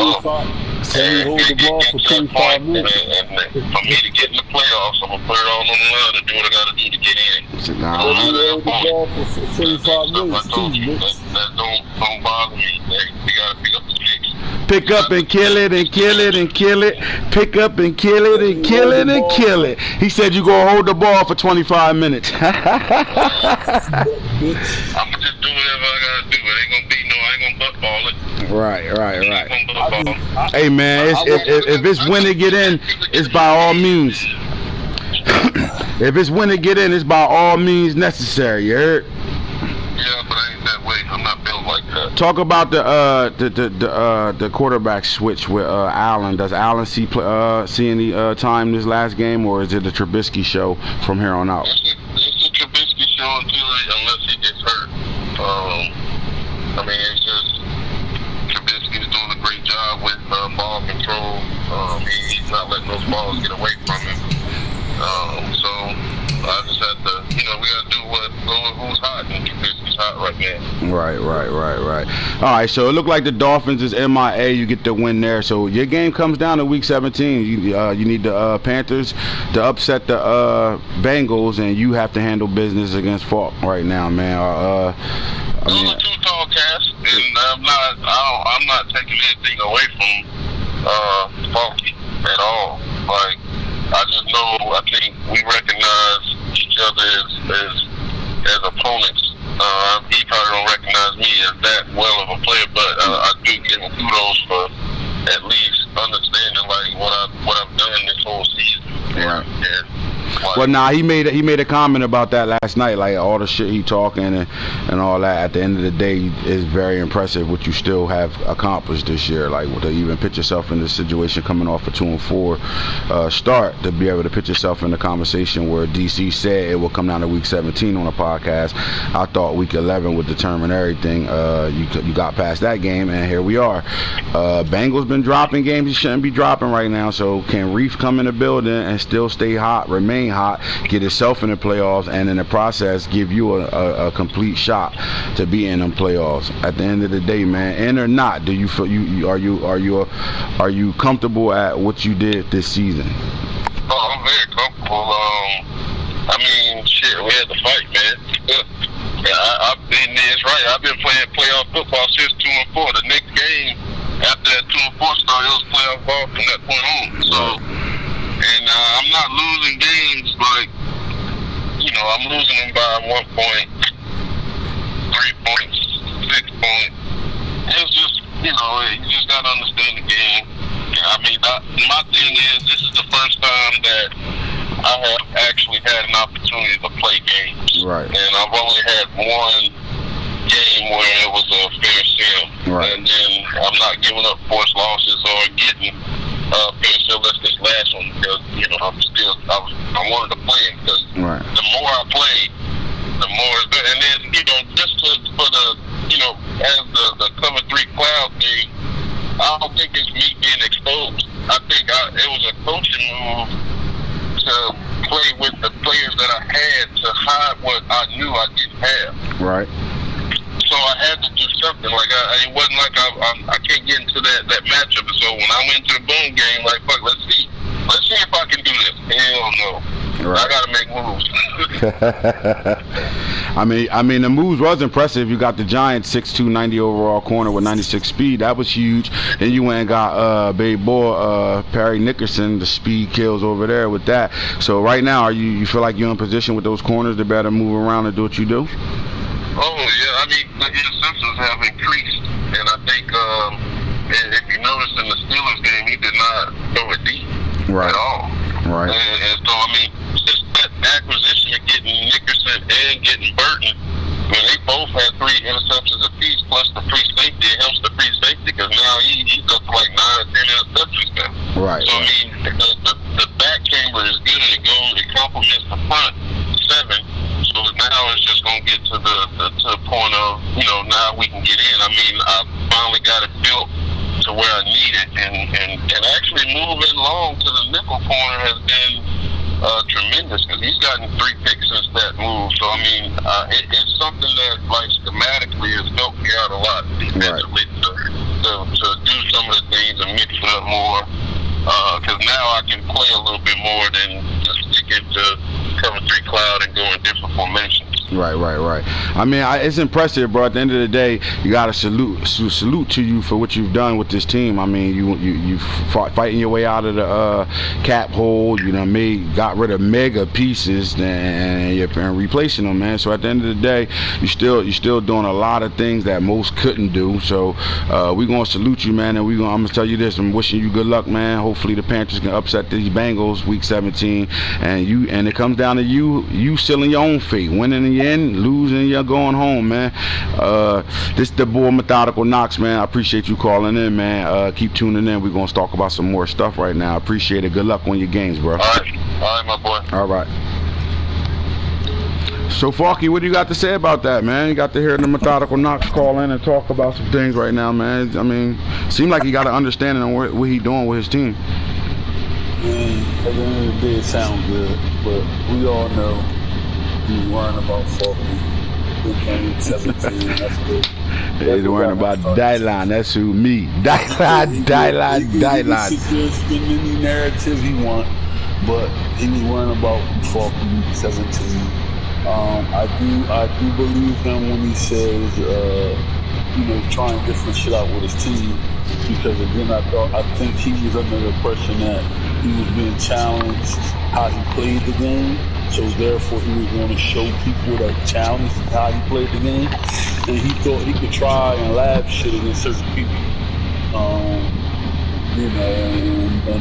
Say hold the ball for 25 minutes. And for me to get in the playoffs, I'm going to put it all on the line and do what I got to do to get in. Hold the ball for 25 minutes, too. That don't bother me. We got to pick up the sticks. Pick up and kill it and kill it and kill it. Pick up and kill it and kill it and kill it. He said you gonna hold the ball for 25 minutes. I'm gonna just do whatever I gotta do. It ain't gonna be I ain't gonna butt ball it. Right. Hey man, if it's win to get in, it's by all means. If it's win to get in, it's by all means necessary. You heard? Yeah, but I ain't that way. I'm not built like that. Talk about the quarterback switch with Allen. Does Allen see any time this last game, or is it the Trubisky show from here on out? It's a Trubisky show unless he gets hurt. I mean, it's just Trubisky's doing a great job with ball control. He's not letting those balls get away from him. So I just had to, we got to do who's hot, and Trubisky's hot right now. Right. All right, so it looked like the Dolphins is MIA. You get the win there. So your game comes down to Week 17. You need the Panthers to upset the Bengals, and you have to handle business against Falk right now, man. Those are two tall cats, and I'm not taking anything away from Falky at all. Like, I think we recognize each other as opponents. He probably don't recognize me as that well of a player, but I do give him kudos for at least understanding like what I've done this whole season. Right. Like, well, nah, he made a comment about that last night, like all the shit he talking and all that. At the end of the day, is very impressive what you still have accomplished this year. Like to even put yourself in this situation, coming off a 2-4 start, to be able to put yourself in the conversation where DC said it will come down to Week 17 on a podcast. I thought Week 11 would determine everything. You got past that game, and here we are. Bengals been dropping games he shouldn't be dropping right now. So can Reef come in the building and still stay hot, remain hot, get himself in the playoffs, and in the process give you a complete shot to be in them playoffs? At the end of the day, man, in or not, do you feel are you comfortable at what you did this season? Oh, I'm very comfortable. I mean, shit, we had to fight, man. I've been it's right. I've been playing playoff football since 2-4. The next game after that 2-4 start, it was playoff ball from that point on. So. And I'm not losing games like, I'm losing them by 1 point, 3 points, 6 points. It's just, you just got to understand the game. I mean, my thing is, this is the first time that I have actually had an opportunity to play games. Right. And I've only had one game where it was a fair sim. Right. And then I'm not giving up forced losses or getting fair sim. That's this last one because, I wanted to play it because right. the more I play, the more it's good. And then, just for the, as the cover 3 cloud thing, I don't think it's me being exposed. I think it was a coaching move to play with the players that I had to hide what I knew I didn't have. Right. So I had to do something. Like it wasn't like I can't get into that matchup. So when I went to the boom game, like fuck, let's see if I can do this. Hell no. Right. I gotta make moves. I mean, the moves was impressive. You got the Giants 6'2", 90 overall corner with 96 speed. That was huge. Then you went and got baby boy Perry Nickerson, the speed kills over there with that. So right now, you feel like you're in position with those corners to better move around and do what you do? Oh yeah, I mean the interceptions have increased, and I think if you notice in the Steelers game, he did not throw it deep at all. Right. And so I mean, just that acquisition of getting Nickerson and getting Burton, when they both had 3 interceptions apiece, plus the free safety, it helps the free safety because now he's up to like 9 or 10 interceptions now. Right. So I mean, the back chamber is good. It complements the front 7. So now it's just gonna get to the point of now we can get in. I mean, I finally got it built to where I need it, and actually moving long to the nickel corner has been tremendous because he's gotten 3 picks since that move. So I mean, it's something that like schematically has helped me out a lot defensively to do some of the things and mix it up more. Because now I can play a little bit more than just stick into cover 3 cloud and go in different formations. Right. I mean, it's impressive, bro. At the end of the day, you got to salute to you for what you've done with this team. I mean, you fighting your way out of the cap hole. Got rid of mega pieces and replacing them, man. So at the end of the day, you're still doing a lot of things that most couldn't do. So we're gonna salute you, man, and I'm gonna tell you this: I'm wishing you good luck, man. Hopefully the Panthers can upset these Bengals Week 17, and it comes down to you sealing your own fate, winning in the end, losing, you're going home, man. This is the boy Methodical Knox, man. I appreciate you calling in, man. Keep tuning in. We're gonna talk about some more stuff right now. I appreciate it. Good luck on your games, bro. All right, my boy. All right. So, Falky, what do you got to say about that, man? You got to hear the Methodical Knox call in and talk about some things right now, man. I mean, seemed like he got an understanding on what he doing with his team. Man, at the end of the day, it sounds good, but we all know he's worrying about Falky. He's 17, that's good. He's worrying about Dylan. That's who, me. Dylan. He can sit there and spin any narrative he want, but he was worrying about Falky 17. I do believe him when he says, trying different shit out with his team, because again, I think he was under the impression that he was being challenged how he played the game, so therefore he was going to show people that challenged how he played the game, and he thought he could try and laugh shit against certain people, and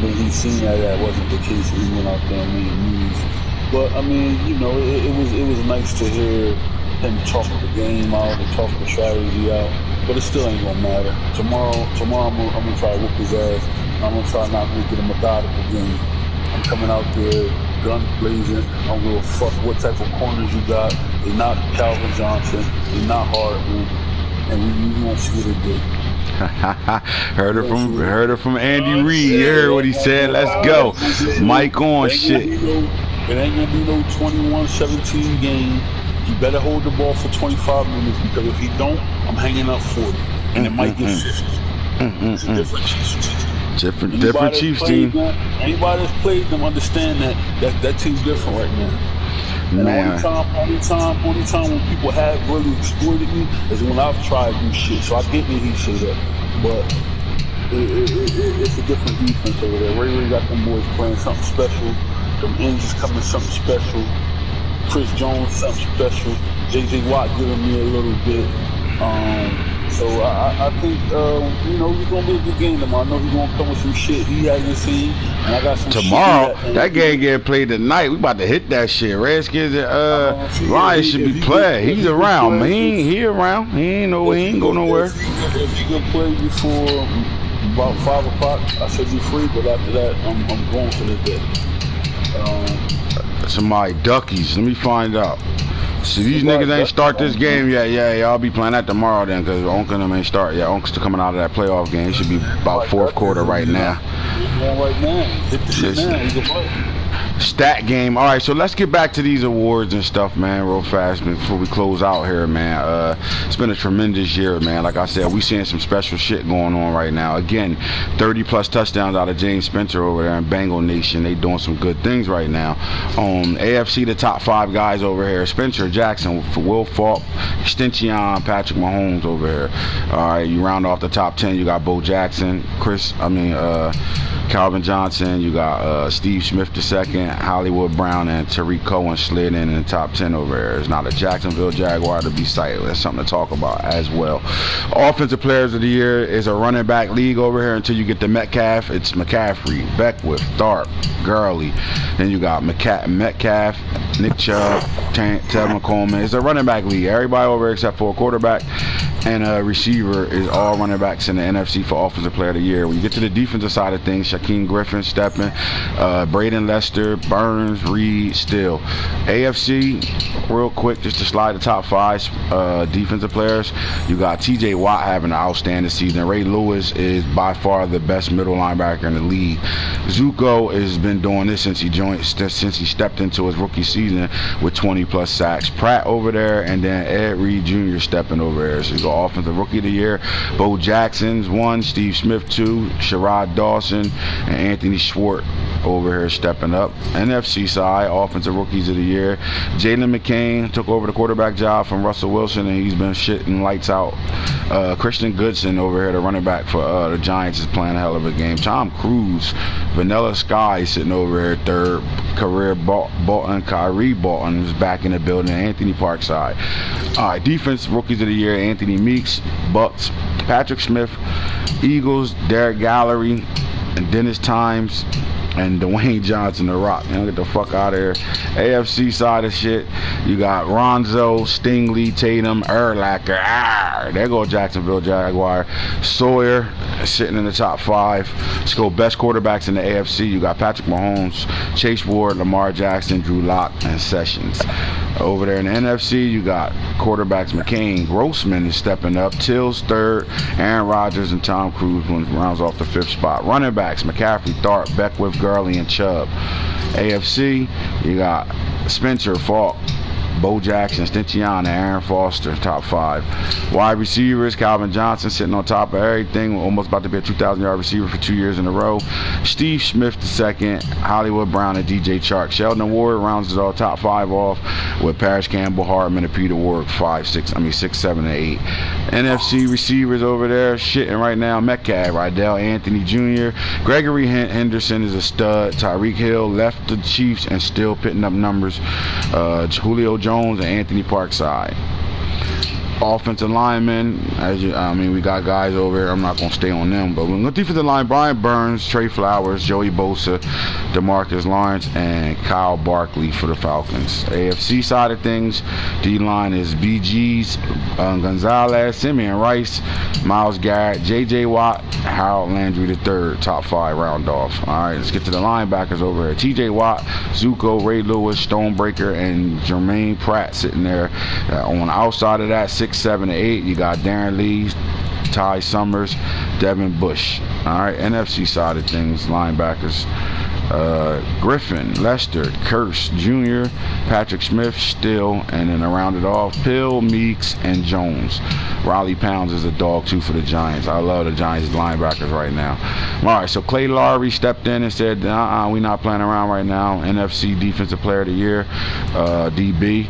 then he seen that wasn't the case, and he went out there and made moves. But I mean, it was nice to hear him talk the game out and talk the strategy out. But it still ain't gonna matter. Tomorrow I'm gonna try to whoop his ass. And I'm gonna try not to get a methodical game. I'm coming out there, guns blazing. I don't give a fuck what type of corners you got. They're not Calvin Johnson. They're not Hartman. And we won't see what they do. heard it from Andy Reid. You heard what he said. Let's go. Mike on shit. It ain't gonna be no 21-17 game. You better hold the ball for 25 minutes, because if he don't, I'm hanging up 40, and it might get 50. It's a different Chiefs team. Different Chiefs team. Anybody that's played them understand that team's different right now. And Man. only time when people have really exploited me is when I've tried to do shit. So I get when he says that, but it's a different defense over there. Ray got them boys playing something special. Them ends is coming something special. Chris Jones something special. J.J. Watt giving me a little bit. So I think he's gonna be a good game tomorrow. I know he's gonna come with some shit he hasn't seen, and I got some tomorrow. Shit that game getting played tonight. We about to hit that shit. Redskins and Lions should be playing. He's around, man. He around. He ain't go nowhere. If he can play before about 5 o'clock, I should be free. But after that, I'm going for the day. Somebody duckies. Let me find out. See, these niggas ain't start this game yet. Yeah, I'll be playing that tomorrow then, because Uncle and them ain't start yet. Uncle's still coming out of that playoff game. He should be about fourth quarter right now. Right now. Hit the shit now. He can play. Stat game. All right, so let's get back to these awards and stuff, man, real fast before we close out here, man. It's been a tremendous year, man. Like I said, we seeing some special shit going on right now. Again, 30-plus touchdowns out of James Spencer over there in Bengal Nation. They doing some good things right now. AFC, the top 5 guys over here: Spencer, Jackson, Will Falk, Extension, Patrick Mahomes over here. All right, you round off the top 10. You got Bo Jackson, Calvin Johnson. You got Steve Smith II. Hollywood Brown and Tariq Cohen slid in the top 10 over there. It's not a Jacksonville Jaguar to be cited. That's something to talk about as well. Offensive Players of the Year is a running back league over here until you get to Metcalf. It's McCaffrey, Beckwith, Tharp, Gurley. Then you got Metcalf, Nick Chubb, Tevin Coleman. It's a running back league. Everybody over here except for a quarterback and a receiver is all running backs in the NFC for Offensive Player of the Year. When you get to the defensive side of things, Shaquem Griffin stepping, Braden Lester, Burns, Reed, Still. AFC, real quick, just to slide the top 5 defensive players. You got TJ Watt having an outstanding season. Ray Lewis is by far the best middle linebacker in the league. Zuko has been doing this since he stepped into his rookie season with 20-plus sacks. Pratt over there, and then Ed Reed Jr. stepping over there. So you go Offensive Rookie of the Year. Bo Jackson's 1, Steve Smith 2, Sherrod Dawson, and Anthony Schwartz over here stepping up. NFC side, Offensive Rookies of the Year. Jalen McCain took over the quarterback job from Russell Wilson, and he's been shitting lights out. Christian Goodson over here, the running back for the Giants, is playing a hell of a game. Tom Cruise, Vanilla Sky sitting over here third. Kyrie Bolton is back in the building. Anthony Parkside. All right, Defense Rookies of the Year: Anthony Meeks, Bucks, Patrick Smith, Eagles, Derek Gallery, and Dennis Times, and Dwayne Johnson, The Rock. Get the fuck out of here. AFC side of shit, you got Ronzo, Stingley, Tatum, Urlacher. There go Jacksonville Jaguar. Sawyer sitting in the top 5. Let's go best quarterbacks in the AFC. You got Patrick Mahomes, Chase Ward, Lamar Jackson, Drew Lock, and Sessions. Over there in the NFC, you got quarterbacks McCain, Grossman is stepping up, Till's third, Aaron Rodgers and Tom Cruise rounds off the 5th spot. Running backs McCaffrey, Tharp, Beckwith, Gurley, and Chubb. AFC, you got Spencer, Falk, Bo Jackson, Stinciana, Aaron Foster, top 5. Wide receivers, Calvin Johnson sitting on top of everything, almost about to be a 2,000-yard receiver for 2 years in a row. Steve Smith II, Hollywood Brown, and DJ Chark. Sheldon Ward rounds it all top 5 off with Parrish Campbell, Hardman, and Peter Ward 6, 7, and 8. NFC receivers over there shitting right now. Metcalf, Rydell Anthony Jr., Gregory Henderson is a stud. Tyreek Hill left the Chiefs and still pitting up numbers. Julio Jones and Anthony Parkside. Offensive linemen, we got guys over here. I'm not going to stay on them, but we're going to defensive line: Brian Burns, Trey Flowers, Joey Bosa, DeMarcus Lawrence, and Kyle Barkley for the Falcons. AFC side of things, D-line is BG's, Gonzalez, Simeon Rice, Myles Garrett, J.J. Watt, Harold Landry III, top 5 round off. All right, let's get to the linebackers over here. T.J. Watt, Zuko, Ray Lewis, Stonebreaker, and Jermaine Pratt sitting there. On the outside of that, 6, 7, and 8, you got Darren Lee, Ty Summers, Devin Bush. All right, NFC side of things, linebackers: Griffin, Lester, Curse Jr., Patrick Smith, Still, and then around it off, Pill, Meeks, and Jones. Riley Pounds is a dog too for the Giants. I love the Giants linebackers right now. All right, so Clay Lowry stepped in and said, we're not playing around right now. NFC Defensive Player of the Year, DB.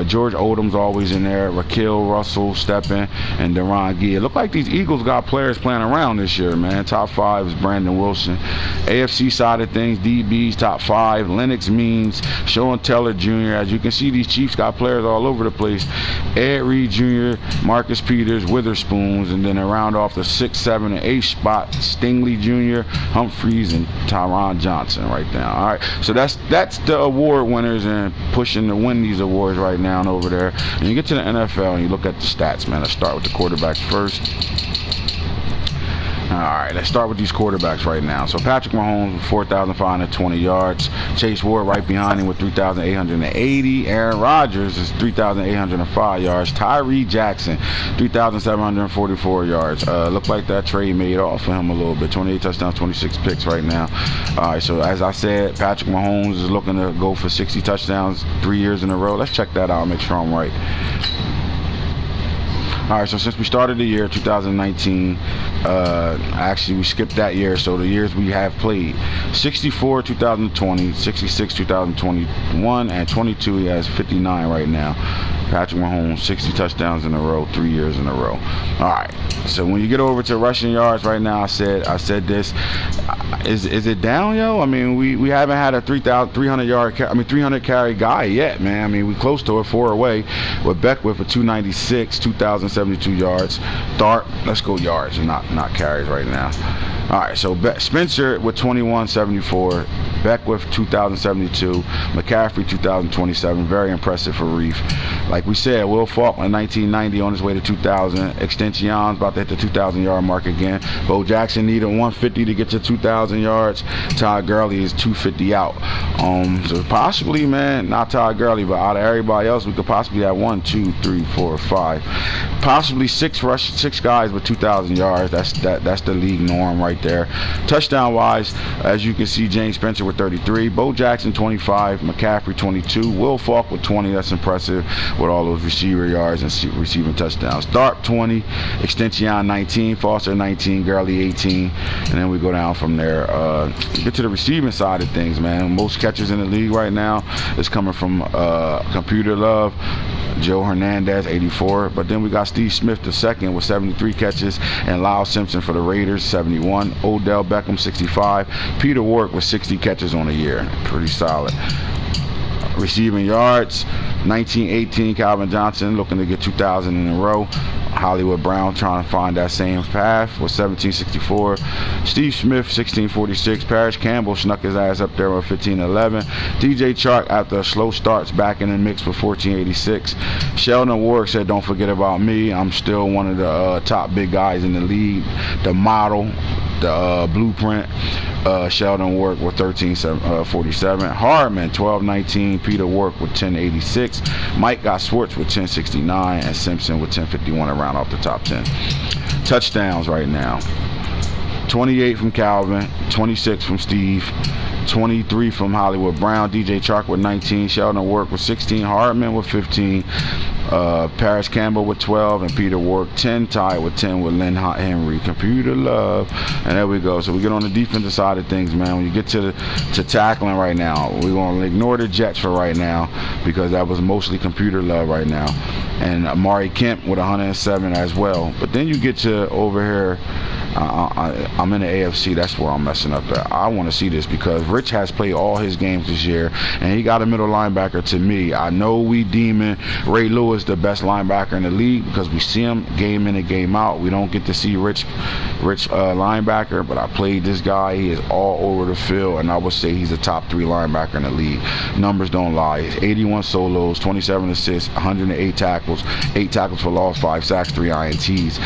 George Odom's always in there. Raquel Russell stepping, and Deron Gee. It looked like these Eagles got players playing around this year, man. Top 5 is Brandon Wilson. AFC side of things, DB's top 5, Lennox Means, Sean Teller Jr. As you can see, these Chiefs got players all over the place. Ed Reed Jr., Marcus Peters, Witherspoons, and then around off the 6, 7, and 8 spot, Stingley Jr., Humphreys, and Tyron Johnson right now. All right, so that's the award winners and pushing to win these awards right now and over there. And you get to the NFL and you look at the stats, man. Let's start with the quarterbacks first. All right, let's start with these quarterbacks right now. So Patrick Mahomes with 4,520 yards. Chase Ward right behind him with 3,880. Aaron Rodgers is 3,805 yards. Tyree Jackson, 3,744 yards. Looked like that trade made off for him a little bit. 28 touchdowns, 26 picks right now. All right, so as I said, Patrick Mahomes is looking to go for 60 touchdowns 3 years in a row. Let's check that out, make sure I'm right. All right, so since we started the year 2019, actually we skipped that year, so the years we have played: 64 2020, 66 2021, and 22 he has 59 right now. Patrick Mahomes, 60 touchdowns in a row, 3 years in a row. All right, so when you get over to rushing yards right now, I said this, is it down, yo? I mean, we haven't had a 300 carry guy yet, man. I mean, we close to it, 4 away with Beckwith for 296, 2,072 yards. Tharp, let's go yards, not carries right now. All right, so Spencer with 2,174, Beckwith 2,072, McCaffrey 2,027. Very impressive for Reef. Like we said, Will Falk in 1990 on his way to 2,000. Extension's about to hit the 2,000-yard mark again. Bo Jackson needed 150 to get to 2,000 yards. Todd Gurley is 250 out. So possibly, man, not Todd Gurley, but out of everybody else, we could possibly have 1, 2, 3, 4, 5, possibly 6 guys with 2,000 yards. That's the league norm right there. Touchdown wise, as you can see, James Spencer with 33, Bo Jackson 25, McCaffrey 22, Will Falk with 20. That's impressive with all those receiver yards and receiving touchdowns. Tharp 20, Extension 19, Foster 19, Gurley 18, and then we go down from there. Get to the receiving side of things, man. Most catches in the league right now is coming from Computer Love, Joe Hernandez 84, but then we got Steve Smith II with 73 catches, and Lyle Simpson for the Raiders 71, Odell Beckham 65, Peter Ward with 60 catches on the year. Pretty solid. Receiving yards, 1918, Calvin Johnson looking to get 2,000 in a row. Hollywood Brown trying to find that same path with 1764. Steve Smith 1646. Parrish Campbell snuck his ass up there with 1511. DJ Chark after a slow starts back in the mix with 1486. Sheldon Ward said, "Don't forget about me. I'm still one of the top big guys in the league. The model." the blueprint. Sheldon Work with 1347. Hardman 1219. Peter Work with 1086. Mike got Swartz with 1069, and Simpson with 1051 to round off the top 10. Touchdowns right now: 28 from Calvin, 26 from Steve, 23 from Hollywood Brown, DJ Chark with 19, Sheldon Work with 16, Hardman with 15, Paris Campbell with 12, and Peter Work 10, tied with 10 with Lynn Henry. Computer Love. And there we go. So we get on the defensive side of things, man. When you get to tackling right now, we're going to ignore the Jets for right now, because that was mostly Computer Love right now. And Amari Kemp with 107 as well. But then you get to over here, I'm in the AFC. That's where I'm messing up at. I want to see this, because Rich has played all his games this year, and he got a middle linebacker. To me, I know we deeming Ray Lewis the best linebacker in the league, because we see him game in and game out. We don't get to see Rich linebacker, but I played this guy. He is all over the field, and I would say he's a top 3 linebacker in the league. Numbers don't lie. He's 81 solos, 27 assists, 108 tackles, 8 tackles for loss, 5 sacks, 3 INTs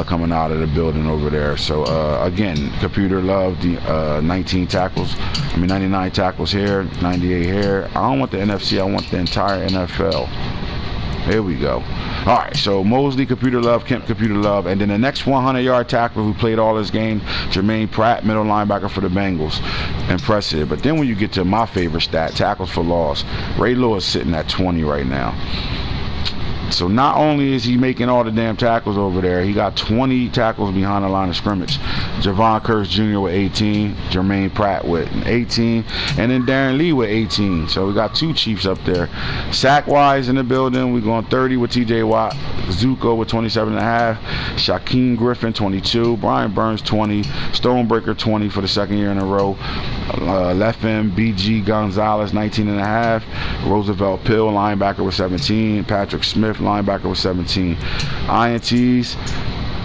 coming out of the building over there. So again, Computer Love, the 99 tackles here, 98 here. I don't want the NFC, I want the entire NFL. There we go. All right, so Mosley, Computer Love, Kemp, Computer Love, and then the next 100-yard tackler who played all his game, Jermaine Pratt, middle linebacker for the Bengals. Impressive. But then when you get to my favorite stat, tackles for loss, Ray Lewis sitting at 20 right now. So not only is he making all the damn tackles over there, he got 20 tackles behind the line of scrimmage. Javon Curse Jr. with 18, Jermaine Pratt with 18, and then Darren Lee with 18. So we got 2 Chiefs up there. Sack-wise in the building, we're going 30 with TJ Watt, Zuko with 27.5, Shaquem Griffin 22, Brian Burns 20, Stonebreaker 20 for the 2nd year in a row, left end BG Gonzalez 19.5, Roosevelt Pill linebacker with 17, Patrick Smith linebacker with 17. INTs,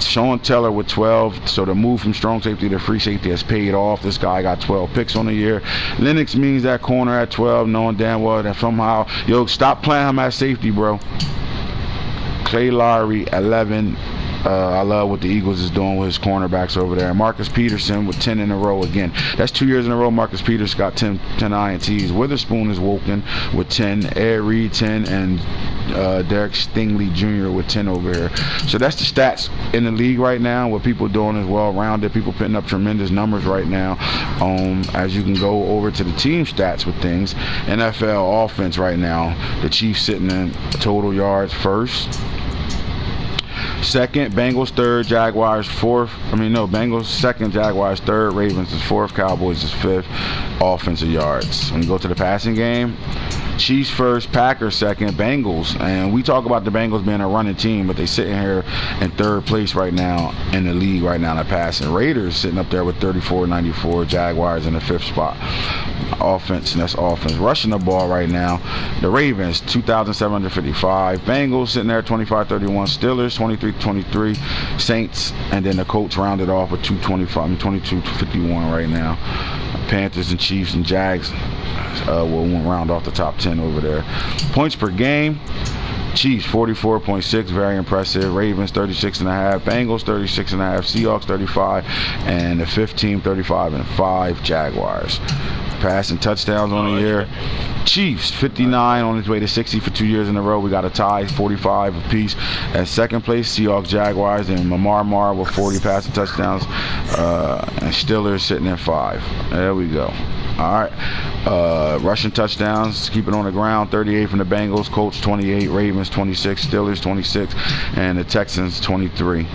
Sean Teller with 12. So the move from strong safety to free safety has paid off. This guy got 12 picks on the year. Lennox means that corner at 12, knowing damn well that somehow, yo, stop playing him at safety, bro. Clay Lowry 11. I love what the Eagles is doing with his cornerbacks over there. Marcus Peterson with 10 in a row again. That's 2 years in a row. Marcus Peters got 10 INTs. Witherspoon is woken with 10. Ed Reed 10, and Derek Stingley Jr. with 10 over here. So that's the stats in the league right now. What people doing is well-rounded. People putting up tremendous numbers right now. As you can go over to the team stats with things. NFL offense right now. The Chiefs sitting in total yards first. Second, Bengals third, Jaguars fourth. Bengals second, Jaguars third, Ravens is fourth, Cowboys is fifth. Offensive yards. When you go to the passing game, Chiefs first, Packers second, Bengals. And we talk about the Bengals being a running team, but they sitting here in 3rd place right now in the league right now in the passing. Raiders sitting up there with 34-94, Jaguars in the 5th spot. Offense, and that's offense. Rushing the ball right now, the Ravens 2,755, Bengals sitting there 25-31, Steelers 23-23, Saints, and then the Colts rounded off with 22-51 right now. Panthers and Chiefs and Jags will round off the top 10 over there. Points per game, Chiefs 44.6, very impressive. Ravens 36.5, Bengals 36.5, Seahawks 35, and the 5th team 35-5, Jaguars. Passing touchdowns on the year, Chiefs 59 on its way to 60 for 2 years in a row. We got a tie, 45 apiece. At 2nd place, Seahawks, Jaguars, and Mar with 40 passing touchdowns, and Steelers sitting at 5. There we go. All right. Rushing touchdowns, keep it on the ground, 38 from the Bengals, Colts 28, Ravens 26, Steelers 26, and the Texans 23.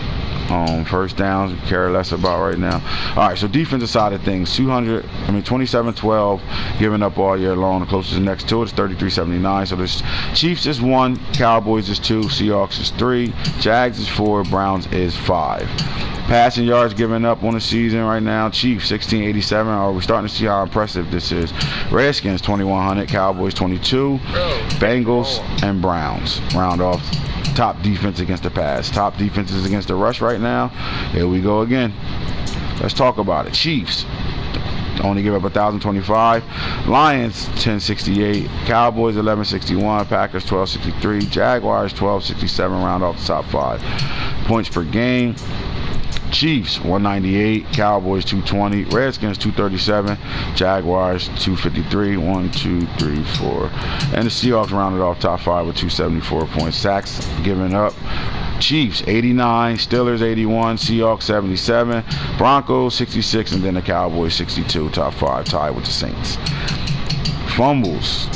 First downs, we care less about right now. All right, so defensive side of things, 27-12, giving up all year long. The closest next to it is 33-79. So the Chiefs is 1, Cowboys is 2, Seahawks is 3, Jags is 4, Browns is 5. Passing yards given up on the season right now, Chiefs 1687. We're starting to see how impressive this is. Redskins 2100, Cowboys 22, Bengals and Browns round off top defense against the pass. Top defenses against the rush right now. Here we go again. Let's talk about it. Chiefs only give up 1,025. Lions 1068. Cowboys 1161. Packers 1263. Jaguars 1267. Round off the top 5. Points per game. Chiefs 198, Cowboys 220, Redskins 237, Jaguars 253, 1, 2, 3, 4, and the Seahawks rounded off top 5 with 274 points. Sacks given up: Chiefs 89, Steelers 81, Seahawks 77, Broncos 66, and then the Cowboys 62. Top 5 tied with the Saints. Fumbles: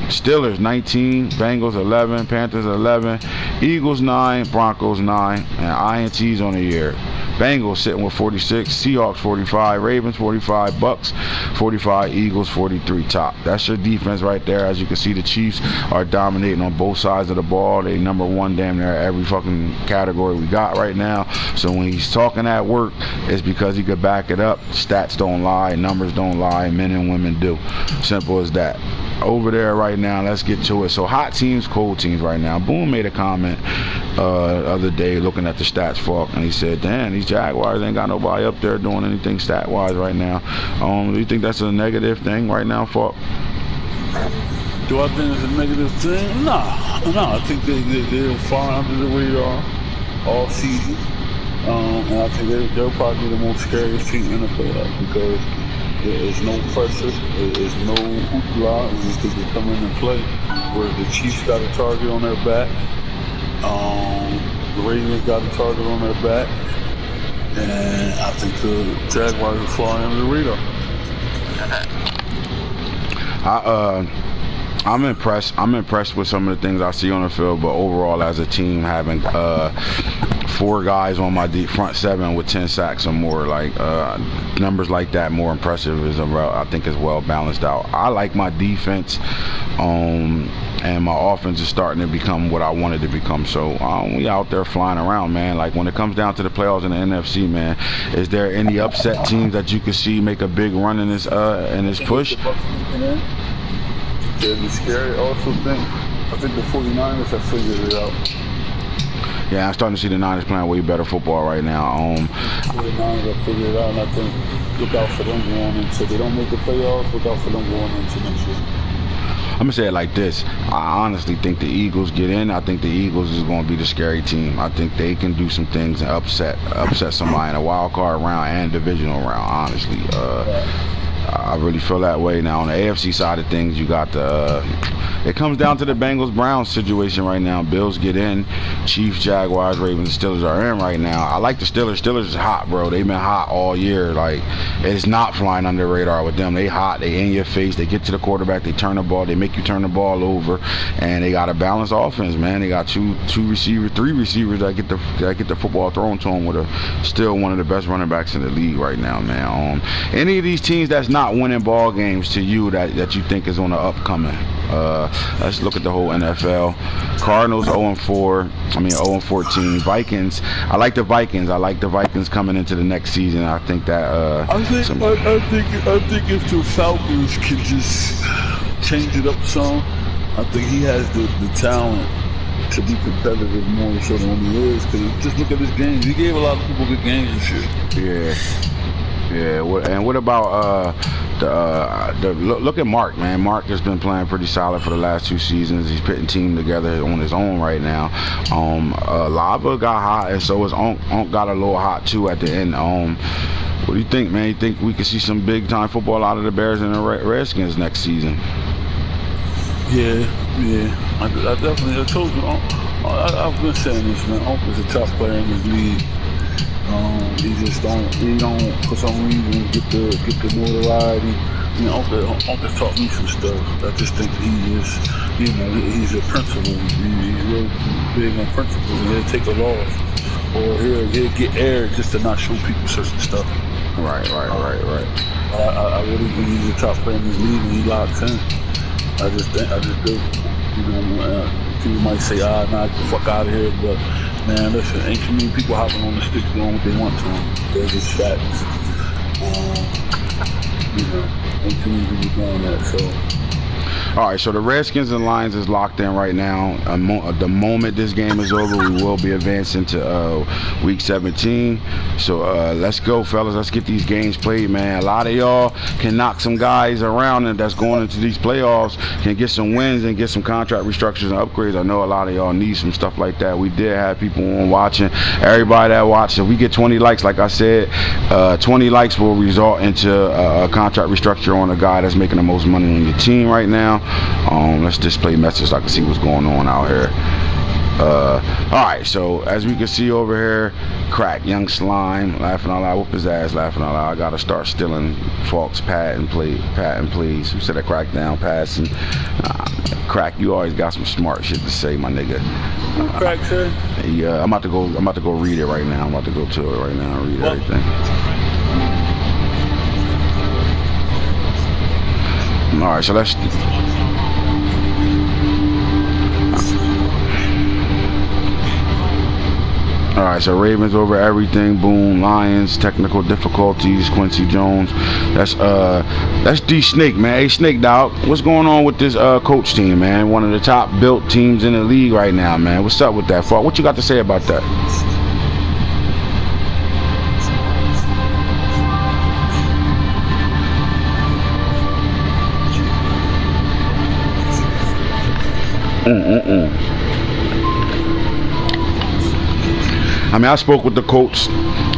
Steelers 19, Bengals 11, Panthers 11, Eagles 9, Broncos 9, and INTs on the year. Bengals sitting with 46, Seahawks 45, Ravens 45, Bucks 45, Eagles 43 top. That's your defense right there. As you can see, the Chiefs are dominating on both sides of the ball. They number one damn near every fucking category we got right now. So when he's talking that work, it's because he could back it up. Stats don't lie, numbers don't lie, men and women do. Simple as that. Over there right now, let's get to it. So hot teams, cold teams right now. Boone made a comment the other day looking at the stats, Falk, and he said, damn, these Jaguars ain't got nobody up there doing anything stat-wise right now. Do you think that's a negative thing right now, Falk? Do I think it's a negative thing? No. I think they're flying under the radar all season. And I think they'll probably be the most scariest team in the playoffs because there's no pressure, there's no hoopla, it's just they come in and play. Whereas the Chiefs got a target on their back, the Ravens got a target on their back, and I think the Jaguars are flying under the radar. I'm impressed. I'm impressed with some of the things I see on the field, but overall, as a team, having 4 guys on my front 7 with 10 sacks or more, like numbers like that, more impressive. I think is well balanced out. I like my defense, and my offense is starting to become what I wanted to become. So we out there flying around, man. Like when it comes down to the playoffs in the NFC, man, is there any upset teams that you could see make a big run in this push? The scary also thing, I think the 49ers have figured it out. Yeah, I'm starting to see the Niners playing way better football right now. 49ers have figured it out, and I think look out for them going into, they don't make the playoffs, look out for them going into next year. I'm going to say it like this. I honestly think the Eagles get in. I think the Eagles is going to be the scary team. I think they can do some things and upset somebody in a wild card round and divisional round, honestly. I really feel that way. Now on the AFC side of things, you got it comes down to the Bengals-Browns situation right now. Bills get in, Chiefs, Jaguars, Ravens, Steelers are in right now. I like the Steelers. Steelers is hot, bro. They've been hot all year. Like, it's not flying under the radar with them. They hot. They in your face. They get to the quarterback. They turn the ball. They make you turn the ball over. And they got a balanced offense, man. They got three receivers that get the football thrown to them with still one of the best running backs in the league right now, man. Any of these teams that's not winning ball games to you that you think is on the upcoming? Let's look at the whole NFL. Cardinals 0-14. Vikings. I like the Vikings. I like the Vikings coming into the next season. I think that. I think if the Falcons can just change it up some, I think he has the talent to be competitive more so than he is. Because just look at his games. He gave a lot of people good games and shit. Yeah. Yeah, and what about look at Mark, man. Mark has been playing pretty solid for the last 2 seasons. He's putting team together on his own right now. Lava got hot, and so his Onk got a little hot too at the end. What do you think, man? You think we could see some big time football out of the Bears and the Redskins next season? Yeah. I definitely. I told you, I've been saying this, man. Onk is a top player in this league. He don't for some reason get the notoriety. You know, Uncle taught me some stuff. I just think he is, he's a principal. He's real big on principles. He'll take a loss, or he'll get aired just to not show people certain stuff. Right. I really think he's a top player in this league, and he locks in. I just do. People might say, nah, get the fuck out of here, but man, listen, ain't too many people hopping on the stick doing what they want to them. They're just facts. Ain't too many people doing that, so. All right, so the Redskins and Lions is locked in right now. The moment this game is over, we will be advancing to week 17. So let's go, fellas. Let's get these games played, man. A lot of y'all can knock some guys around and that's going into these playoffs, can get some wins and get some contract restructures and upgrades. I know a lot of y'all need some stuff like that. We did have people on watching. Everybody that watched, if we get 20 likes, like I said, 20 likes will result into a contract restructure on a guy that's making the most money on your team right now. Let's display message so I can see what's going on out here. Alright, so as we can see over here, Crack, Young Slime, laughing out loud, whoop his ass, laughing out loud. I gotta start stealing Falk's patting, please. Who said that? Crack down, passing. Crack, you always got some smart shit to say, my nigga. Crack, sir. Yeah, I'm about to go read it right now. I'm about to go to it right now and read everything. Alright, so let's... Alright, so Ravens over everything, boom. Lions, technical difficulties, Quincy Jones. That's D Snake, man. Hey Snake Dog, what's going on with this coach team, man? One of the top built teams in the league right now, man. What's up with that? Falk, what you got to say about that? I mean, I spoke with the coach.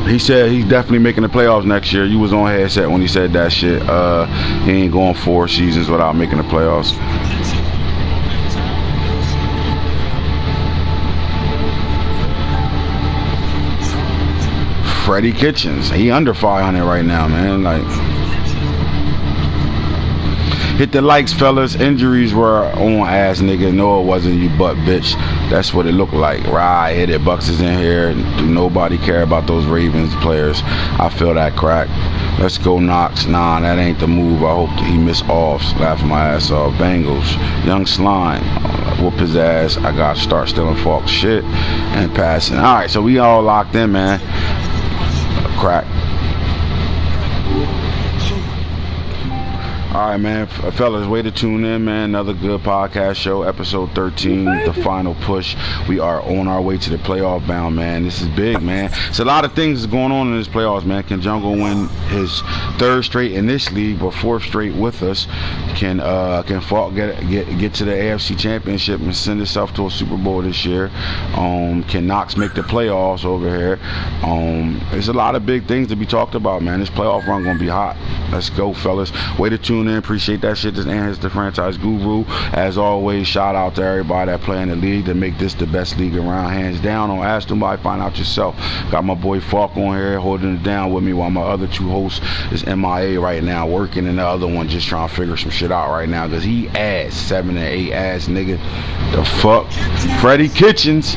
He said he's definitely making the playoffs next year. You was on headset when he said that shit. He ain't going 4 seasons without making the playoffs. Freddie Kitchens, he under 500 right now, man. Like, hit the likes, fellas. Injuries were on ass nigga. No, it wasn't, you butt bitch. That's what it looked like. Right, hit it. Bucks is in here. Do nobody care about those Ravens players? I feel that, Crack. Let's go, Knox. Nah, that ain't the move. I hope he miss offs. Laughing my ass off. Bengals. Young Slime. Whoop his ass. I got to start stealing Falk's shit and passing. All right, so we all locked in, man. Crack. Alright, man, fellas, way to tune in, man. Another good podcast show, episode 13, the final push. We are on our way to the playoff bound, man. This is big, man. It's a lot of things going on in this playoffs, man. Can Jungle win his 3rd straight in this league, but 4th straight with us? Can Falk get to the AFC Championship and send itself to a Super Bowl this year? Can Knox make the playoffs over here? There's a lot of big things to be talked about, man. This playoff run gonna be hot. Let's go, fellas. Way to tune in. Appreciate that shit. This AntHits, the franchise guru. As always, shout out to everybody that play in the league to make this the best league around. Hands down. Don't ask nobody, find out yourself. Got my boy Falk on here holding it down with me while my other 2 hosts is MIA right now working, and the other one just trying to figure some shit out right now because he ass 7 and 8 ass nigga. The fuck? Freddie Kitchens.